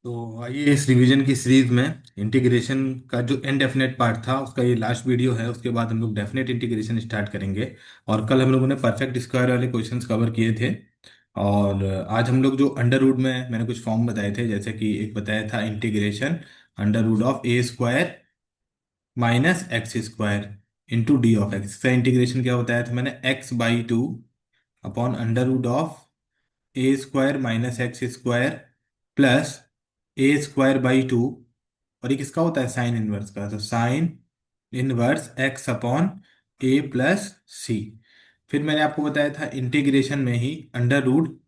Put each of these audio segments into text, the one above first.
तो आइए इस रिवीजन की सीरीज में इंटीग्रेशन का जो इनडेफिनेट पार्ट था उसका ये लास्ट वीडियो है। उसके बाद हम लोग डेफिनेट इंटीग्रेशन स्टार्ट करेंगे। और कल हम लोगों ने परफेक्ट स्क्वायर वाले क्वेश्चंस कवर किए थे। और आज हम लोग जो अंडर रूट में मैंने कुछ फॉर्म बताए थे, जैसे कि एक बताया था integration under root of A square minus x square into D of X. इसका इंटीग्रेशन क्या बताया था मैंने, X by two upon under root of A square minus x square plus A square by two. और ये किसका होता है, साइन इनवर्स का, तो साइन इनवर्स एक्स अपॉन ए प्लस सी। फिर मैंने आपको बताया था इंटीग्रेशन में ही under root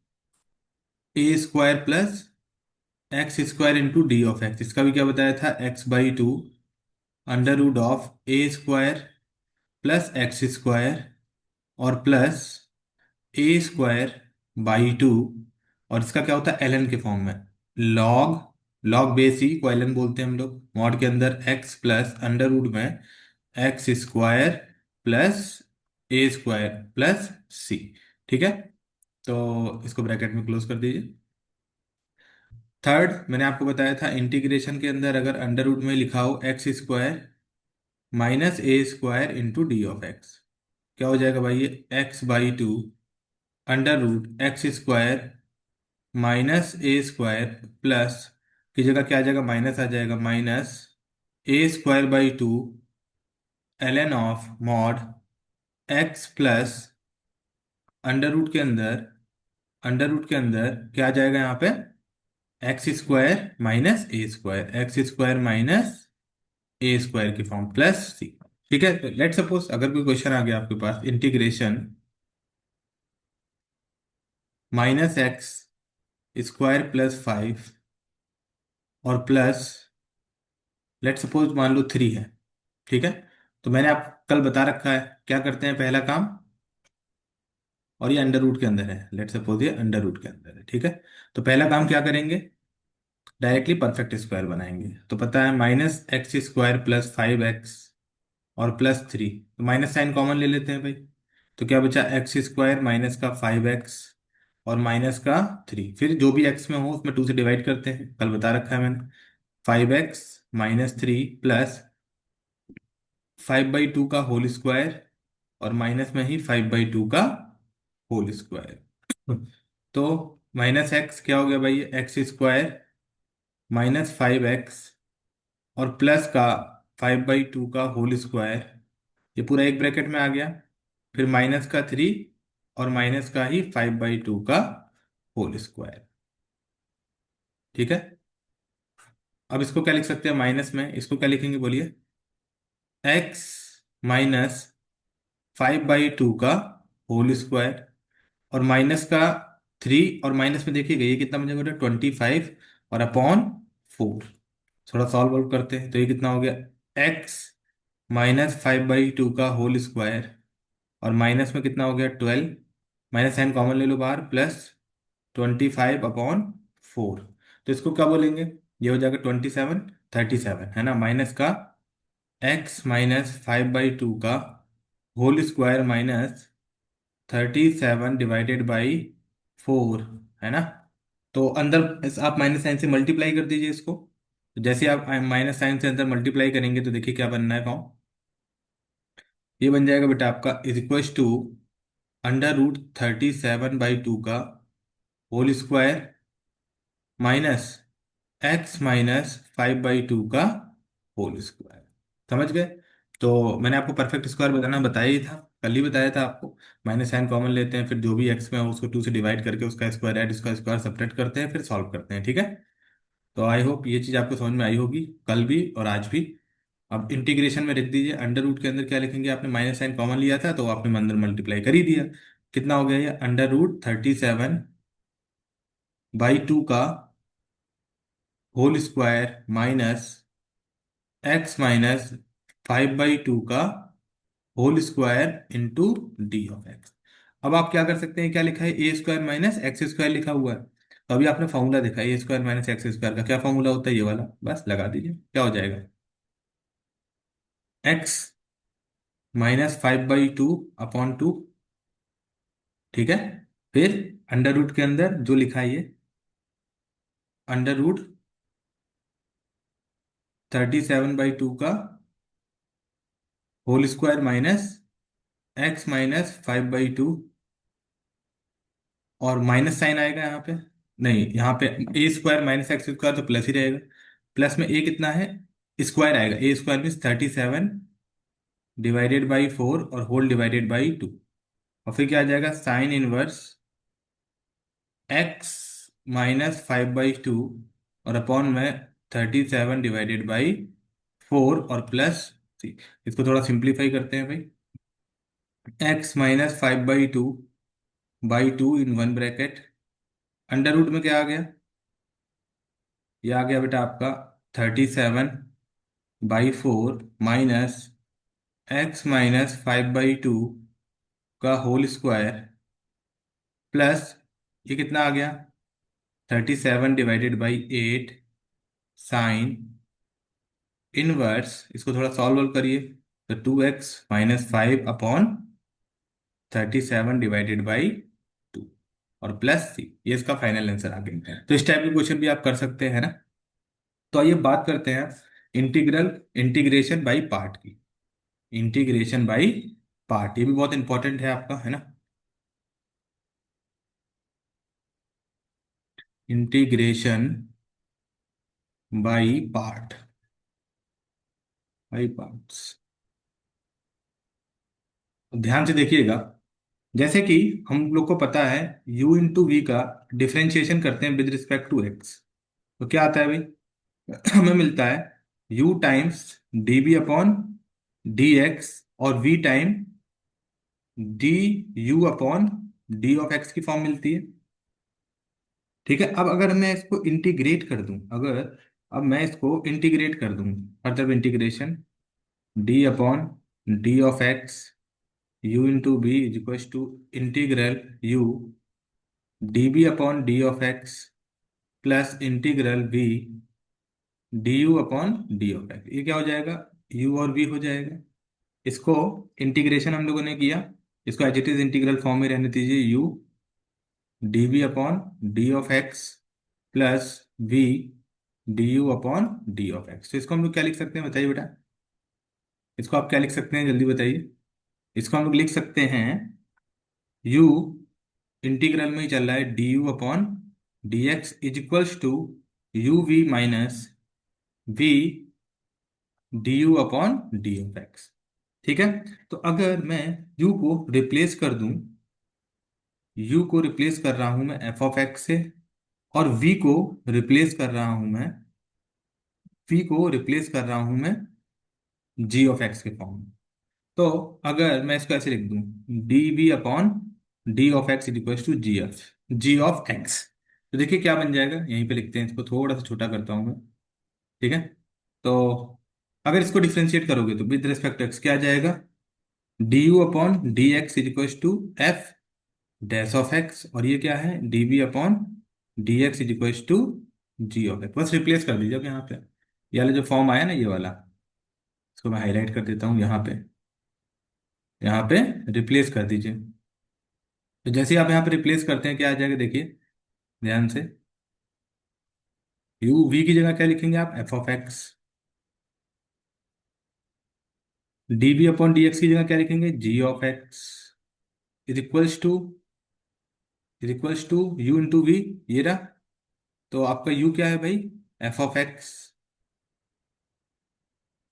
A square plus X square into D of X. इसका भी क्या बताया था, X by two under root of A square plus X square और plus A square by two. और इसका क्या होता है, एल एन के फॉर्म में, लॉग लॉग बेस ही को एल एन बोलते हैं हम लोग। मॉड के अंदर एक्स प्लस अंडर रूट में x square plus A square plus c. ठीक है, तो इसको ब्रैकेट में क्लोज कर दीजिए। थर्ड, मैंने आपको बताया था इंटीग्रेशन के अंदर अगर अंडर रूट में लिखा हो X square minus A square into D of X, क्या हो जाएगा भाई, ये X by two under root X square minus A square plus की जगह क्या आ जाएगा, माइनस आ जाएगा, minus A square by two L N of mod X plus under root के अंदर क्या आ जाएगा यहाँ पे, X square minus A square, X square minus A square की फॉर्म प्लस सी। ठीक है, तो लेट सपोज अगर कोई क्वेश्चन आ गया आपके पास, integration minus x square plus five और प्लस लेट सपोज मान लो थ्री है। ठीक है, तो मैंने आप कल बता रखा है क्या करते हैं पहला काम, और ये अंडर रूट के अंदर है, लेट सपोज ये अंडर रूट के अंदर है। ठीक है, तो पहला काम क्या करेंगे, डायरेक्टली परफेक्ट स्क्वायर बनाएंगे। तो पता है minus x square plus five x और प्लस थ्री, तो माइनस साइन कॉमन ले लेते हैं भाई। तो क्या बचा, एक्स स्क्वायर माइनस का फाइव एक्स और माइनस का थ्री, फिर जो भी एक्स में हो उसमें टू से डिवाइड करते हैं, कल बता रखा है मैंने। Five x minus three plus five by two का होल स्क्वायर और माइनस में ही फाइव बाई टू का होल स्क्वायर। तो माइनस एक्स क्या हो गया भाई, x square minus five x और प्लस का फाइव बाई टू का होल स्क्वायर, ये पूरा एक ब्रैकेट में आ गया। फिर माइनस का थ्री और माइनस का ही फाइव बाई टू का होल स्क्वायर। ठीक है, अब इसको क्या लिख सकते हैं, माइनस में इसको क्या लिखेंगे बोलिए, x minus five by two का होल स्क्वायर और माइनस का थ्री, और माइनस में देखिएगा ये कितना बन जाएगा, 25 और अपॉन फोर। थोड़ा सॉल्व वॉल्व करते हैं तो ये कितना हो गया, x minus five by two का होल स्क्वायर और माइनस में कितना हो गया 12, माइनस साइन कॉमन ले लो बाहर, प्लस 25 अपॉन फोर। तो इसको क्या बोलेंगे, ये हो जाएगा 27, 37 है ना, माइनस का X minus five by two का whole square minus 37 divided by four, है ना। तो अंदर आप माइनस साइन से मल्टीप्लाई कर दीजिए इसको। तो जैसे आप माइनस साइन से अंदर मल्टीप्लाई करेंगे तो देखिए क्या बनना है फॉर्म, ये बन जाएगा बेटा आपका is equal to under root 37/2 का whole square minus X minus five by two का होल स्क्वायर। समझ गए। तो मैंने आपको परफेक्ट स्क्वायर बताना बताया ही था, कल ही बताया था आपको। माइनस साइन कॉमन लेते हैं, फिर जो भी एक्स में हो उसको टू से डिवाइड करके उसका स्क्वायर ऐड, उसका स्क्वायर सब्ट्रैक्ट करते हैं, फिर सॉल्व करते हैं। ठीक है, तो आई होप ये चीज़ आपको समझ में आई होगी, कल भी और आज भी। अब इंटीग्रेशन में लिख दीजिए, अंडर रूट के अंदर क्या लिखेंगे, आपने माइनस साइन कॉमन लिया था तो आपने अंदर मल्टीप्लाई कर ही दिया। कितना हो गया ये, अंडर रूट 37/2 का whole square minus X minus five by two का whole square into D of x. अब आप क्या कर सकते हैं, क्या लिखा है, A square minus x square लिखा हुआ है। तो अभी आपने फॉर्मूला देखा, A square minus x square का क्या फॉर्मूला होता है, ये वाला, बस लगा दीजिए, क्या हो जाएगा, x minus five by two upon two. ठीक है, फिर अंडर रूट के अंदर जो लिखा है ये अंडर रूट 37/2 का होल स्क्वायर माइनस x-5/2, और माइनस साइन आएगा यहाँ पे। नहीं, यहाँ पे a² माइनस x² तो प्लस ही रहेगा। प्लस में a कितना है, स्क्वायर आएगा। a² मीन्स 37/4 और होल डिवाइडेड बाई 2। और फिर क्या आ जाएगा, साइन इनवर्स x-5/2 और अपॉन में 37/4 और प्लस 3। इसको थोड़ा सिंप्लीफाई करते हैं भाई। x-5/2 in one bracket, under root में क्या आ गया, ये आ गया बेटा आपका 37/4 माइनस x-5/2 का होल स्क्वायर प्लस ये कितना आ गया, 37/8 साइन इनवर्स, इसको थोड़ा सॉल्व करिए तो 2x-5 अपॉन 37/2 और प्लस सी, ये इसका फाइनल आंसर आ गया। तो इस टाइप के क्वेश्चन भी आप कर सकते हैं ना। तो आइए बात करते हैं इंटीग्रेशन बाई पार्ट की। इंटीग्रेशन बाई पार्ट, ये भी बहुत इंपॉर्टेंट है आपका, है ना। Integration by part, by parts, ध्यान से देखिएगा। जैसे कि हम लोग को पता है u इंटू वी का डिफरेंशिएशन करते हैं विद रिस्पेक्ट टू x, तो क्या आता है भाई हमें मिलता है u times D B upon D X और v time D U upon D of x की फॉर्म मिलती है। ठीक है, अब अगर मैं इसको इंटीग्रेट कर दूं, अगर अब मैं इसको इंटीग्रेट कर दूं, मतलब integration D upon D of X U into B is equal to integral U D B upon D of x plus integral B D U upon D of x, ये क्या हो जाएगा, यू और B हो जाएगा। इसको integration हम लोगों ने किया, इसको as it is integral form में रहने दीजिए, U D B upon D of x plus V D U upon D of x. तो इसको हम लोग क्या लिख सकते हैं बताइए बेटा, इसको आप क्या लिख सकते हैं जल्दी बताइए। इसको हम लोग लिख सकते हैं u इंटीग्रल में ही चल रहा है D U upon D x is equals to U V minus V D U upon D of x. ठीक है, तो अगर मैं u को रिप्लेस कर दूं, u को रिप्लेस कर रहा हूं मैं एफ ऑफ एक्स से, और v को रिप्लेस कर रहा हूं मैं, v को रिप्लेस कर रहा हूं मैं g ऑफ एक्स के फॉर्म में। तो अगर मैं इसको ऐसे लिख दूं, D B upon D of x is equal to G of x, तो देखिए क्या बन जाएगा, यहीं पे लिखते हैं, इसको थोड़ा सा छोटा करता हूं मैं। ठीक है, तो अगर इसको डिफ्रेंशिएट करोगे तो विद रिस्पेक्ट टू एक्स क्या आ जाएगा, D U upon D x is equal to F dash of x, और ये क्या है, D B upon D x is equal to G of X. बस रिप्लेस कर दीजिए अब यहाँ पे, ये वाला जो फॉर्म आया ना ये वाला, इसको मैं हाईलाइट कर देता हूँ यहाँ पे, यहाँ पे रिप्लेस कर दीजिए। तो जैसे ही आप यहाँ पे रिप्लेस करते हैं क्या आ जाएगा देखिए ध्यान से, यू वी की जगह क्या लिखेंगे आप, F of x, D B upon D X की जगह क्या लिखेंगे, G of x is equals to U into V, ये रहा। तो आपका यू क्या है भाई, एफ ऑफ एक्स,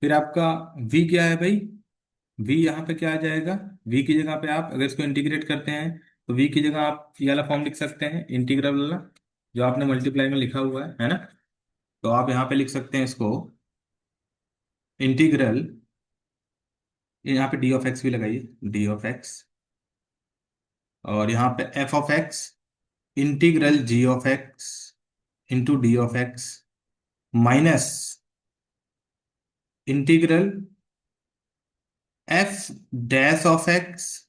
फिर आपका वी क्या है भाई, वी यहाँ पे क्या आ जाएगा, वी की जगह पे आप अगर इसको इंटीग्रेट करते हैं तो वी की जगह आप ये वाला फॉर्म लिख सकते हैं इंटीग्रल वाला, जो आपने मल्टीप्लाई में लिखा हुआ है ना। तो आप यहाँ पे लिख सकते हैं इसको इंटीग्रल, यहाँ पे डी ऑफ एक्स भी लगाइए, डी ऑफ एक्स, और यहाँ पे F of X integral G of x into D of x minus integral F dash of x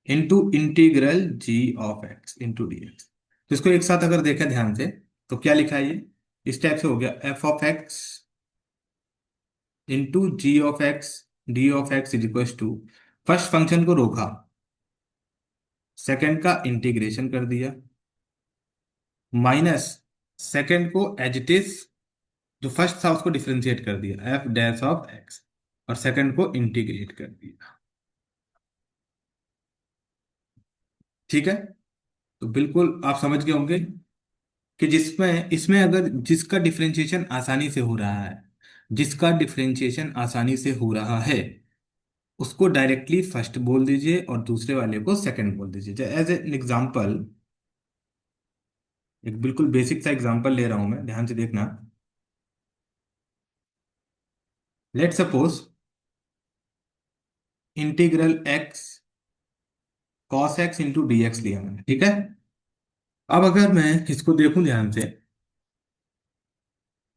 into integral G of x into D x. तो इसको एक साथ अगर देखें ध्यान से तो क्या लिखा है ये, इस टाइप से हो गया, F of x into G of x D of x is equal to, first function को रोका, सेकंड का इंटीग्रेशन कर दिया, माइनस सेकंड को एज इट इज जो फर्स्ट था उसको डिफरेंशिएट कर दिया, एफ डैश ऑफ एक्स, और सेकंड को इंटीग्रेट कर दिया। ठीक है, तो बिल्कुल आप समझ गए होंगे कि जिसमें इसमें अगर जिसका डिफरेंशिएशन आसानी से हो रहा है, जिसका डिफरेंशिएशन आसानी से हो रहा है, उसको डायरेक्टली फर्स्ट बोल दीजिए और दूसरे वाले को सेकंड बोल दीजिए। एज एन एग्जांपल, एक बिल्कुल बेसिक सा एग्जांपल ले रहा हूं मैं, ध्यान से देखना। Let suppose integral x cos X into D x लिया मैंने, ठीक है। अब अगर मैं इसको देखूं ध्यान से,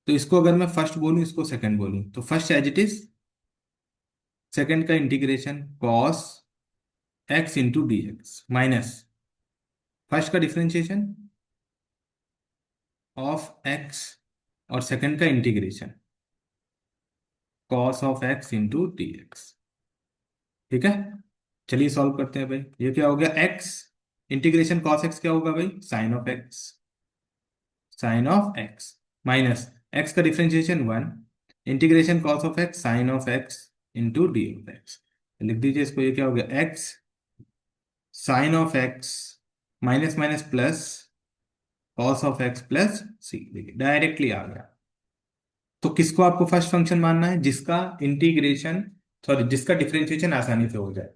तो इसको अगर मैं फर्स्ट बोलूं, इसको सेकंड बोलूं, तो first as it is, second का integration cos X into D x minus first का डिफरेंशिएशन ऑफ एक्स, और सेकंड का integration cos of x into D X. ठीक है, चलिए सॉल्व करते हैं भाई। ये क्या हो गया, एक्स इंटीग्रेशन कॉस एक्स क्या होगा भाई, sine of x, sine of x minus X का differentiation one, integration cos of x sine of x into D of X. लिख दीजिए इसको, ये क्या हो गया, X sine of x minus minus plus cos of x plus C. देखिए directly आ गया। तो किसको आपको फर्स्ट फंक्शन मानना है, जिसका इंटीग्रेशन, सॉरी जिसका डिफरेंशिएशन आसानी से हो जाए,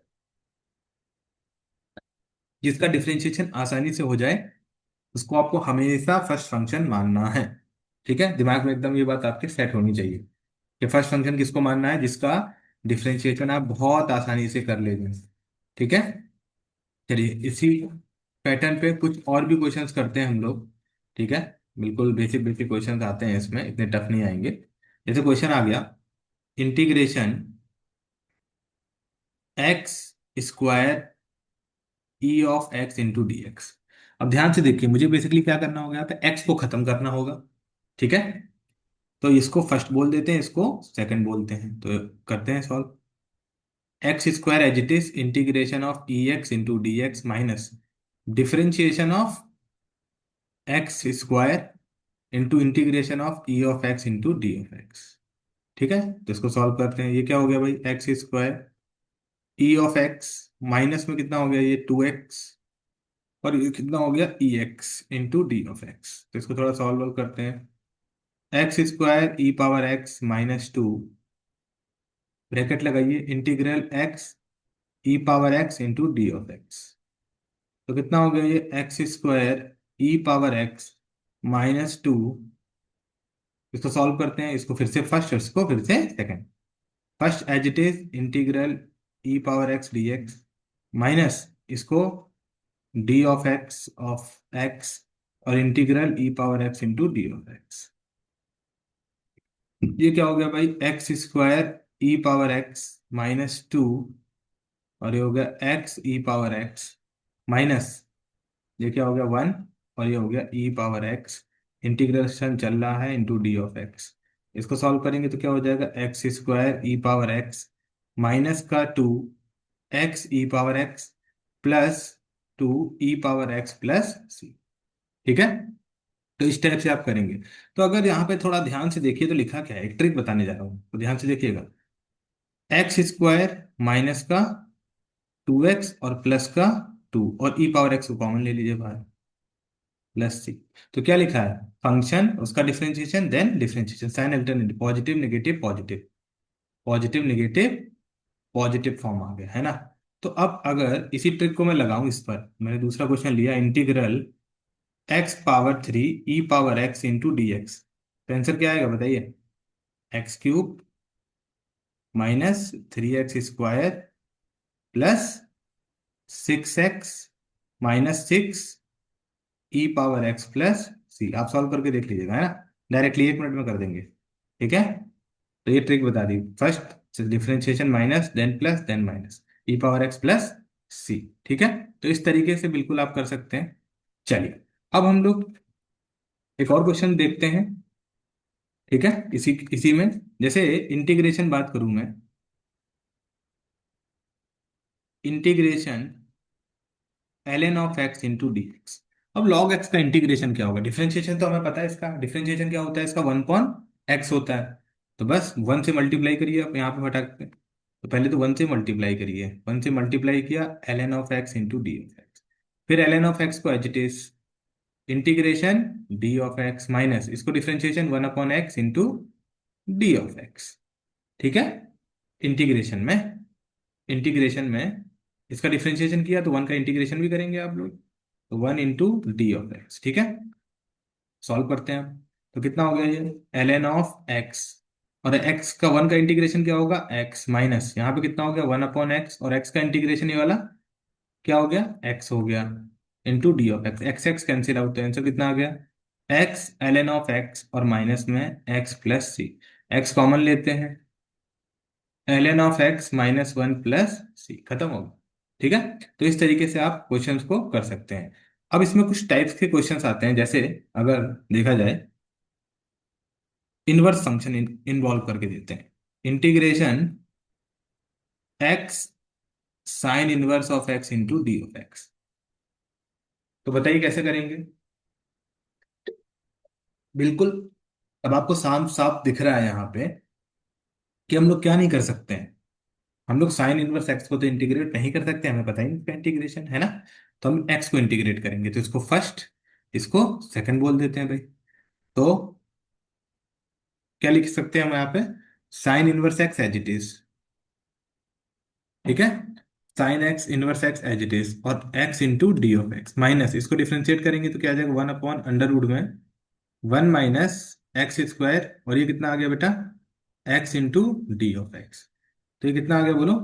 जिसका डिफरेंशिएशन आसानी से हो जाए, उसको आपको हमेशा फर्स्ट फंक्शन मानना है। ठीक है, दिमाग में एकदम ये बात आपके सेट होनी चाहिए कि फर्स्ट फंक्शन किसको मानना है, जिसका डिफरेंशिएशन आप बहुत आसानी से कर लेंगे। ठीक है, चलिए इसी पैटर्न पे कुछ और भी क्वेश्चंस करते हैं हम लोग। ठीक है, बिल्कुल बेसिक बेसिक क्वेश्चंस आते हैं इसमें, इतने टफ नहीं आएंगे। जैसे क्वेश्चन आ गया, integration x square E of x into D X. अब ध्यान से देखिए, मुझे बेसिकली क्या करना होगा, यहाँ पे एक्स को खत्म करना होगा। ठीक है, तो इसको फर्स्ट बोल देते हैं, इसको सेकंड बोलते हैं, तो करते हैं solve. X square as it is integration of E x into D x minus differentiation of x square into integration of E of x into D of x. ठीक है, तो इसको सॉल्व करते हैं। ये क्या हो गया भाई, x square E of x minus में कितना हो गया, ये टू एक्स, और ये कितना हो गया, e x into D of x. तो इसको थोड़ा सॉल्व करते हैं। X square e power x minus two, bracket लगाइए, integral x e power x into D of x. तो कितना हो गया, ये x square e power x minus two. इसको सॉल्व करते हैं, इसको फिर से फर्स्ट, इसको फिर से second. First as it is integral E power x d x minus इसको डी ऑफ एक्स और integral E power x into D of x. ये क्या हो गया भाई, x square e power x minus to, और ये हो गया x e power x minus, ये क्या हो गया वन, और ये हो गया ई पावर एक्स, इंटीग्रेशन चल रहा है इंटू डी ऑफ एक्स। इसको सॉल्व करेंगे तो क्या हो जाएगा, x square e power x minus का two x e power x plus two e power x plus c. ठीक है, तो इस टाइप से आप करेंगे। तो अगर यहाँ पे थोड़ा ध्यान से देखिए, तो लिखा क्या है, एक ट्रिक बताने जा रहा हूँ, तो ध्यान से देखिएगा। एक्स स्क्वायर माइनस का टू एक्स और प्लस का टू, और ई पावर एक्स को कॉमन ले लीजिए बाहर, प्लस सी। तो क्या लिखा है, फंक्शन उसका differentiation then differentiation, sign alternative, positive negative positive, positive negative positive form आ गया है ना। तो अब अगर इसी ट्रिक को मैं लगाऊं इस पर, मैंने दूसरा क्वेश्चन लिया, integral x power three e power x into D x, तो आंसर क्या आएगा बताइए, x cube minus three x square plus six x minus six e power x plus c. आप सॉल्व करके देख लीजिएगा, है ना, डायरेक्टली एक मिनट में कर देंगे। ठीक है, तो ये ट्रिक बता दी, first differentiation minus then plus then minus e power x plus c. ठीक है, तो इस तरीके से बिल्कुल आप कर सकते हैं। चलिए, अब हम लोग एक और क्वेश्चन देखते हैं। ठीक है, इसी इसी में जैसे इंटीग्रेशन बात करूं मैं, integration L N of x into D X. अब लॉग एक्स का इंटीग्रेशन क्या होगा, डिफरेंशिएशन तो हमें पता है, इसका डिफरेंशिएशन क्या होता है, इसका वन पॉन एक्स होता है। तो बस वन से मल्टीप्लाई करिए आप यहाँ पे फटाक पे। तो पहले तो वन से मल्टीप्लाई करिए, वन से मल्टीप्लाई किया l N of x into D of x. फिर एल एन ऑफ एक्स को as it is integration d of x minus इसको differentiation one upon x into D of x. ठीक है। Integration में, integration में इसका differentiation किया तो वन का इंटीग्रेशन भी करेंगे आप लोग, तो one into D of x. ठीक है। सॉल्व करते हैं हम। तो कितना हो गया ये एल एन ऑफ एक्स, और एक्स का वन का इंटीग्रेशन क्या होगा एक्स माइनस यहाँ पे कितना हो गया वन अपॉन एक्स, और एक्स का इंटीग्रेशन ये वाला क्या हो गया एक्स हो गया, into D of x. X X cancel out, तो आंसर कितना आ गया X L N of x और माइनस में X plus C. X common लेते हैं, L N of x minus one plus सी, खत्म हो गया। ठीक है। तो इस तरीके से आप क्वेश्चंस को कर सकते हैं। अब इसमें कुछ टाइप्स के क्वेश्चंस आते हैं, जैसे अगर देखा जाए इनवर्स फंक्शन इन्वॉल्व करके देते हैं, integration x sine inverse of x into D of x. तो बताइए कैसे करेंगे। बिल्कुल। अब आपको साफ साफ दिख रहा है यहाँ पे कि हम लोग क्या नहीं कर सकते हैं, हम लोग साइन इनवर्स एक्स को तो इंटीग्रेट नहीं कर सकते, हमें पता ही नहीं इसका इंटीग्रेशन है ना। तो हम एक्स को इंटीग्रेट करेंगे, तो इसको फर्स्ट, इसको सेकंड बोल देते हैं भाई। तो क्या लिख सकते हैं हम यहाँ पे, sine inverse x as it is. ठीक है। Sine x inverse x as it is, और x into D of x minus इसको डिफ्रेंशिएट करेंगे तो क्या आ जाएगा वन अपॉन अंडर रूट में वन माइनस एक्स स्क्वायर, और ये कितना आ गया बेटा x into D of x. तो ये कितना आ गया बोलो,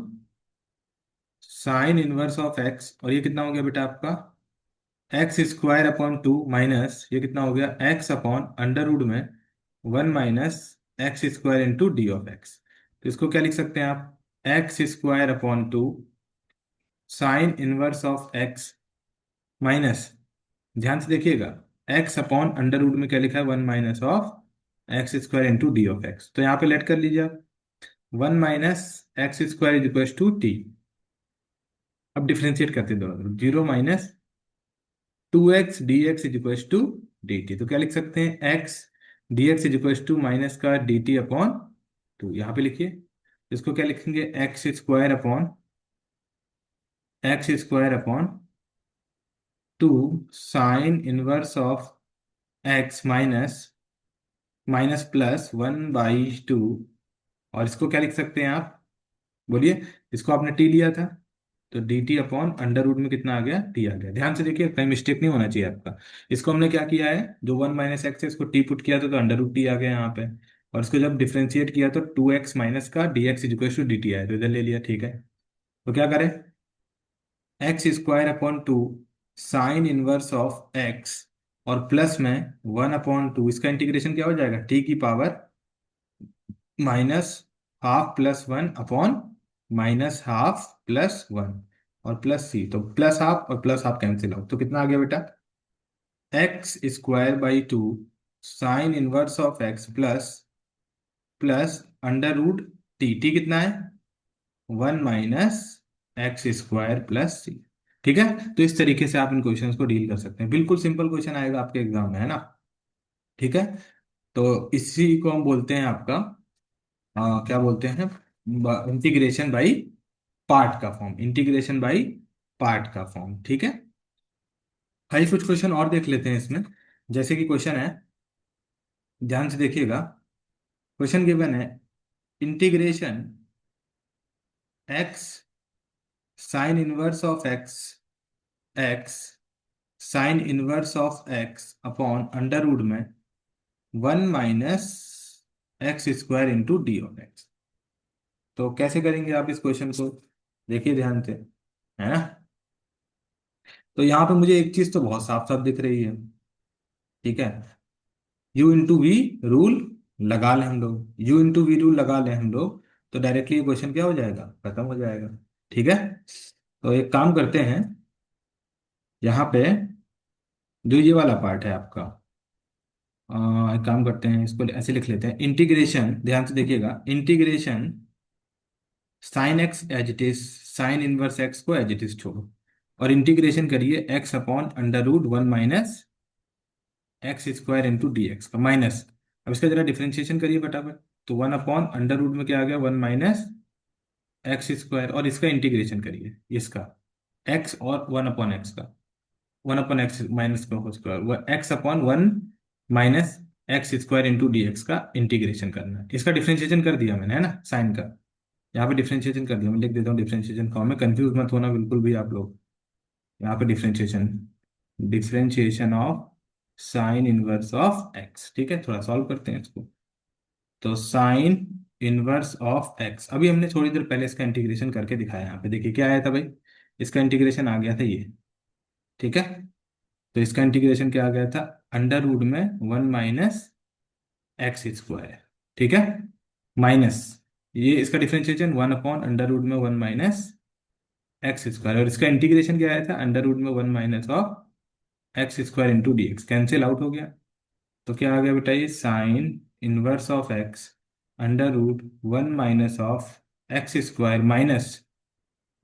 साइन इनवर्स ऑफ एक्स, और ये कितना हो गया बेटा आपका x square upon to minus ये कितना हो गया एक्स अपॉन अंडर रूट में one minus x square into D of x. तो इसको क्या लिख सकते हैं आप, x square upon two sine inverse of x minus, ध्यान से देखिएगा, एक्स अपॉन अंडर रूट में क्या लिखा है one minus of x square into D of x. तो यहाँ पे लेट कर लीजिए आप, one minus x square is equal to t. अब डिफ्रेंशिएट करते हैं दोनों तरफ, zero minus two x d x is equal to d t. तो क्या लिख सकते हैं x d x is equal to minus का डी टी अपॉन टू, यहाँ पे लिखिए। इसको क्या लिखेंगे x square upon two sine inverse of x minus minus plus one by two, और इसको क्या लिख सकते हैं आप, बोलिए। इसको आपने टी लिया था, तो d t upon under root में कितना आ गया टी आ गया। ध्यान से देखिए कहीं मिस्टेक नहीं होना चाहिए आपका। इसको हमने क्या किया है, जो वन माइनस एक्स है इसको टी पुट किया था तो अंडर रूट टी आ गया यहाँ पे, और इसको जब डिफ्रेंशिएट किया तो टू एक्स माइनस का d x equal to d t आया, तो इधर ले लिया। ठीक है। तो क्या करें, x square upon two sine inverse of x, और प्लस में वन अपॉन टू, इसका इंटीग्रेशन क्या हो जाएगा टी की power minus half plus one upon minus half plus one, और प्लस सी, तो प्लस हाफ और प्लस हाफ कैंसिल आउट, तो कितना आ गया बेटा x square by two sine inverse of x plus plus under root t, t कितना है one minus x square plus c. ठीक है। तो इस तरीके से आप इन क्वेश्चंस को डील कर सकते हैं, बिल्कुल सिंपल क्वेश्चन आएगा आपके एग्जाम में, है ना। ठीक है। तो इसी को हम बोलते हैं आपका क्या बोलते हैं, इंटीग्रेशन बाई पार्ट का फॉर्म, इंटीग्रेशन बाई पार्ट का फॉर्म। ठीक है। आइए कुछ क्वेश्चन और देख लेते हैं इसमें। जैसे कि क्वेश्चन है, ध्यान से देखिएगा, क्वेश्चन गिवन है integration x sine inverse of x, x sine inverse of x upon under root में one minus x square into D of x. तो कैसे करेंगे आप इस क्वेश्चन को, देखिए ध्यान से, है ना। तो यहाँ पे मुझे एक चीज तो बहुत साफ साफ दिख रही है। ठीक है। यू इंटू वी रूल लगा लें हम लोग, यू इंटू वी रूल लगा लें हम लोग, तो डायरेक्टली ये क्वेश्चन क्या हो जाएगा खत्म हो जाएगा। ठीक है। तो एक काम करते हैं, यहाँ पे जो ये वाला पार्ट है आपका, एक काम करते हैं इसको ऐसे लिख लेते हैं, इंटीग्रेशन, ध्यान से देखिएगा, integration sine x as it is, sine inverse x को एज इट इज छोड़ो, और इंटीग्रेशन करिए x upon under root one minus x square into D x का माइनस, अब इसका जरा डिफ्रेंशिएशन करिए फटाफट। तो 1/√, में क्या आ गया, 1 - x² और इसका इंटीग्रेशन करिए, इसका x और 1/x का, 1/x माइनस का whole square, x/(1 - x²) into D x का इंटीग्रेशन करना है। इसका डिफ्रेंशिएशन कर दिया मैंने, है ना, साइन का। यहाँ पे डिफ्रेंशिएशन कर दिया, मैं लिख देता हूँ डिफ्रेंशिएशन फॉर्म में, कंफ्यूज मत होना बिल्कुल भी आप लोग। यहाँ पे differentiation, differentiation of sine inverse of x. ठीक है, थोड़ा सॉल्व करते हैं इसको। तो साइन इनवर्स ऑफ एक्स, अभी हमने थोड़ी देर पहले इसका इंटीग्रेशन करके दिखाया। यहाँ पे देखिए क्या आया था भाई, इसका इंटीग्रेशन आ गया था ये। ठीक है, तो इसका इंटीग्रेशन क्या आ गया था, अंडर रूट में 1 - x²। ठीक है, माइनस, ये इसका डिफरेंशिएशन 1/√में 1 - x², और इसका इंटीग्रेशन क्या आया था, अंडर रूट में 1 - (x²) into D x, cancel out हो गया। तो क्या आ गया बेटा, ये sine inverse of x under root 1 - (x²) minus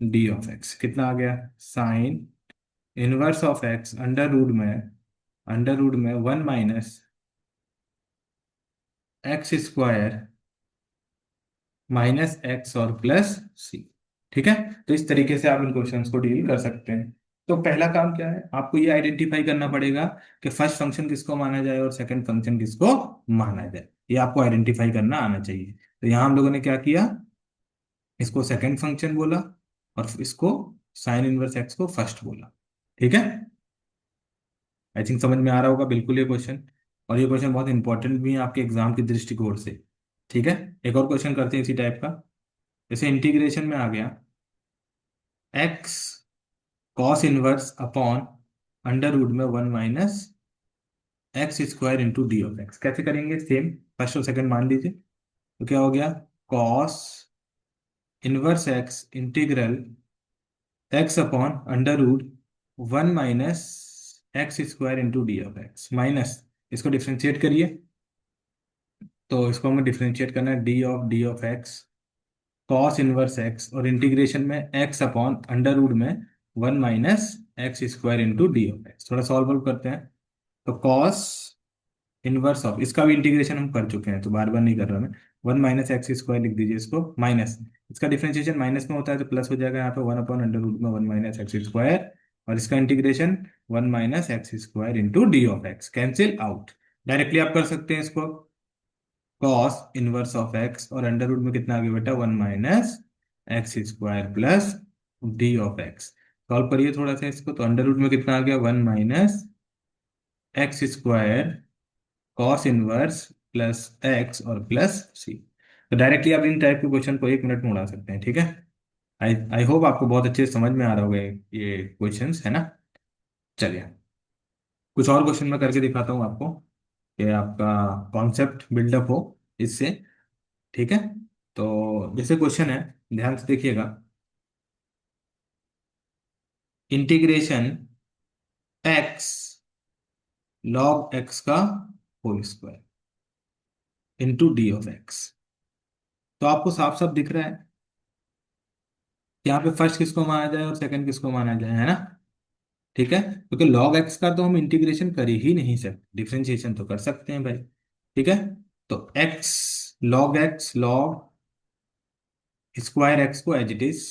d of x, कितना आ गया, sine inverse of x under root में 1 - (x²) माइनस एक्स और प्लस सी। ठीक है, तो इस तरीके से आप इन क्वेश्चंस को डील कर सकते हैं। तो पहला काम क्या है, आपको ये आइडेंटिफाई करना पड़ेगा कि फर्स्ट फंक्शन किसको माना जाए और सेकंड फंक्शन किसको माना जाए। ये आपको आइडेंटिफाई करना आना चाहिए। तो यहाँ हम लोगों ने क्या किया, इसको सेकंड फंक्शन बोला और इसको साइन इनवर्स एक्स को फर्स्ट बोला। ठीक है, आई थिंक समझ में आ रहा होगा बिल्कुल ये क्वेश्चन। और ये क्वेश्चन बहुत इंपॉर्टेंट भी है आपके एग्जाम की दृष्टिकोण से। ठीक है, एक और क्वेश्चन करते हैं इसी टाइप का। जैसे इंटीग्रेशन में आ गया x cos inverse upon under root में 1 - (x²) into D of x. कैसे करेंगे, सेम फर्स्ट और सेकंड मान लीजिए। तो क्या हो गया, cos inverse x integral x upon under root 1 - (x²) into D of x, minus, इसको डिफ्रेंशिएट करिए। तो इसको हमें डिफ्रेंशिएट करना है, d of x cos inverse x, और इंटीग्रेशन में एक्स अपॉन अंडर रूट में 1 - (x²) into D of x. थोड़ा सॉल्व करते हैं। तो कॉस इनवर्स ऑफ, इसका भी इंटीग्रेशन हम कर चुके हैं तो बार बार नहीं कर रहा मैं। 1 - (x²) लिख दीजिए इसको, माइनस, इसका डिफरेंशिएशन माइनस में होता है तो प्लस हो जाएगा, यहाँ पे 1/√में 1 - (x²) और इसका integration 1 - (x²) into D of x, cancel out. Directly आप कर सकते हैं इसको, कॉस इनवर्स ऑफ एक्स और अंडर रूट में कितना आ गया बेटा, 1 - (x²) plus D of x. Solve करिए थोड़ा सा इसको, तो अंडर रूट में कितना आ गया, 1 - (x²) cos inverse plus x और प्लस सी। तो डायरेक्टली आप इन टाइप के क्वेश्चन को 1 मिनट में उड़ा सकते हैं। ठीक है, आई आई होप आपको बहुत अच्छे से समझ में आ रहा होगा ये क्वेश्चंस, है ना। चलिए कुछ और क्वेश्चन मैं करके दिखाता हूँ आपको, कि आपका कॉन्सेप्ट बिल्डअप हो इससे। ठीक है, तो जैसे क्वेश्चन है, ध्यान से देखिएगा, इंटीग्रेशन एक्स लॉग एक्स का whole square into D of x. तो आपको साफ साफ दिख रहा है यहाँ पे फर्स्ट किसको माना जाए और सेकंड किसको माना जाए, है ना। ठीक है, क्योंकि लॉग एक्स का तो हम इंटीग्रेशन कर ही नहीं सकते, डिफरेंशिएशन तो कर सकते हैं भाई। ठीक है, तो एक्स लॉग स्क्वायर एक्स को as it is,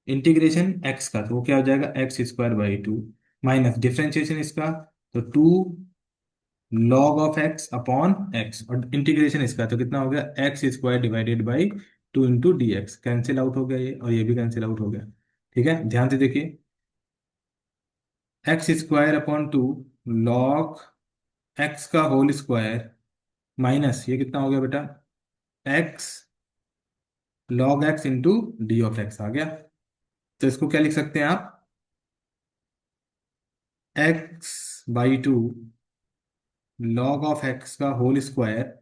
integration x का तो वो क्या हो जाएगा, x²/2 माइनस डिफरेंशिएशन इसका, तो 2 log of x upon X, और इंटीग्रेशन इसका तो कितना हो गया, x² divided by 2 into D x, cancel out हो गया ये, और ये भी कैंसिल आउट हो गया। ठीक है, ध्यान से देखिए, x² अपॉन 2 लॉग एक्स का होल स्क्वायर माइनस ये कितना हो गया बेटा, x log x into D of x आ गया। तो इसको क्या लिख सकते हैं आप, x/2 log ऑफ एक्स का होल स्क्वायर,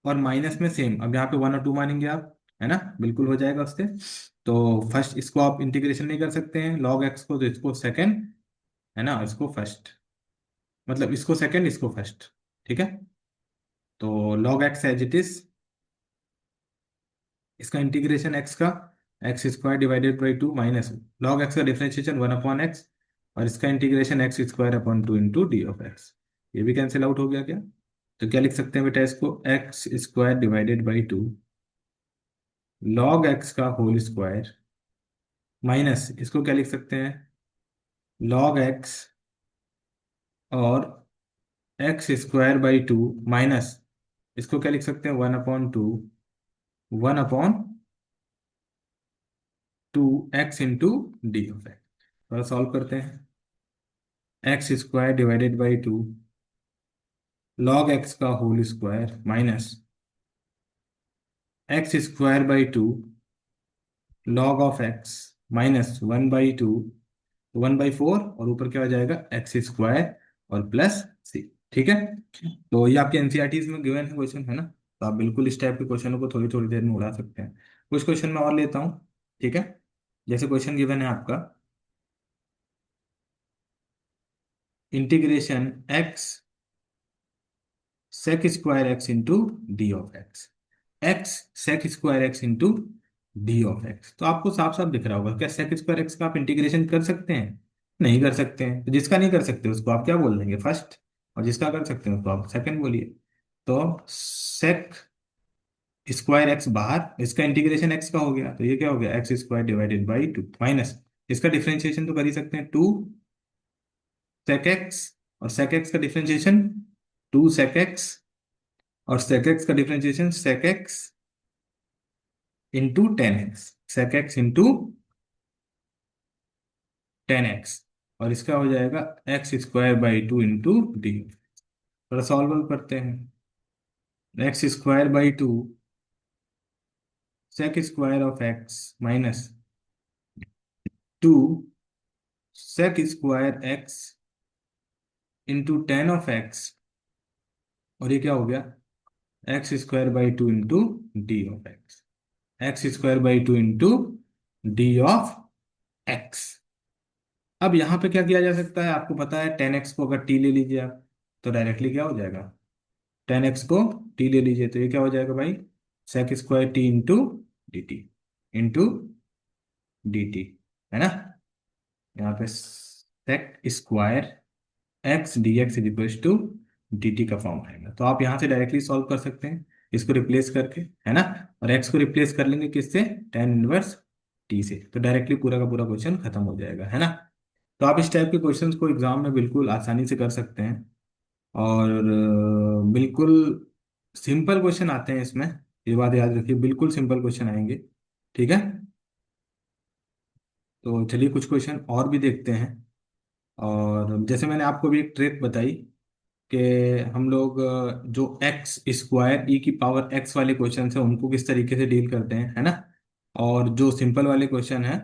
और माइनस में सेम, अब यहाँ पे 1 और 2 मानेंगे आप, है ना, बिल्कुल हो जाएगा उससे। तो फर्स्ट इसको आप इंटीग्रेशन नहीं कर सकते हैं लॉग एक्स को, तो इसको सेकंड, है ना, इसको फर्स्ट, मतलब इसको सेकंड इसको फर्स्ट। ठीक है, तो log x as it is, इसका इंटीग्रेशन एक्स का x² divided by 2 minus log x का डिफरेंशिएशन 1/x, और इसका integration x² upon 2 into D of x. ये भी कैंसिल आउट हो गया क्या, तो क्या लिख सकते हैं बेटा इसको, x square divided by 2 log x का होल स्क्वायर माइनस इसको क्या लिख सकते हैं, लॉग एक्स और एक्स स्क्वायर बाई 2 माइनस इसको क्या लिख सकते हैं, 1/2 1/2 x into D of x. थोड़ा सॉल्व करते हैं, x square divided by 2 log x का whole square minus x square by 2 log of x minus 1/2 1/4 और ऊपर क्या हो जाएगा एक्स स्क्वायर और प्लस सी। ठीक है, तो ये आपके एनसीईआरटीज में गिवन है क्वेश्चन है ना, तो आप बिल्कुल इस टाइप के क्वेश्चनों को थोड़ी थोड़ी देर में उड़ा सकते हैं। कुछ क्वेश्चन मैं और लेता हूँ, ठीक है। जैसे क्वेश्चन गिवन है आपका, integration x sec square x into D of x, x sec square x into D of x. तो आपको साफ साफ दिख रहा होगा, क्या सेक स्क्वायर एक्स का आप इंटीग्रेशन कर सकते हैं, नहीं कर सकते हैं। तो जिसका नहीं कर सकते उसको आप क्या बोल देंगे, फर्स्ट, और जिसका कर सकते हैं उसको आप सेकंड बोलिए। तो सेक स्क्वायर एक्स बाहर, इसका इंटीग्रेशन एक्स का हो गया, तो ये क्या हो गया, x square divided by 2 minus इसका डिफरेंशिएशन तो कर ही सकते हैं, 2 सेक एक्स, और सेक एक्स का डिफरेंशिएशन 2 सेक एक्स, और sec x का differentiation sec x into 10x, sec x into 10x, और इसका हो जाएगा x square by 2 into D. थोड़ा सॉल्व करते हैं, x square by 2 sec square of x minus 2 sec square x into 10 of x, और ये क्या हो गया, x square by 2 into D of x, x square by 2 into D of x. अब यहाँ पे क्या किया जा सकता है, आपको पता है 10x को अगर t ले लीजिए आप, तो डायरेक्टली क्या हो जाएगा, 10x को t ले लीजिए तो ये क्या हो जाएगा भाई, sec square t into d t into d t, है ना। यहाँ पे sec square x d x is equal to d t का फॉर्म आएगा, तो आप यहाँ से डायरेक्टली सॉल्व कर सकते हैं इसको रिप्लेस करके, है ना। और x को रिप्लेस कर लेंगे किससे, टेन इनवर्स टी से, तो डायरेक्टली पूरा का पूरा क्वेश्चन खत्म हो जाएगा, है ना। तो आप इस टाइप के क्वेश्चंस को एग्जाम में बिल्कुल आसानी से कर सकते हैं, और बिल्कुल सिंपल क्वेश्चन आते हैं इसमें, ये बात याद रखिए, बिल्कुल सिंपल क्वेश्चन आएंगे, ठीक है। तो चलिए कुछ क्वेश्चन और भी देखते हैं, और जैसे मैंने आपको भी एक ट्रिक बताई कि हम लोग जो एक्स स्क्वायर ई की पावर एक्स वाले क्वेश्चन है उनको किस तरीके से डील करते हैं, है ना, और जो सिंपल वाले क्वेश्चन है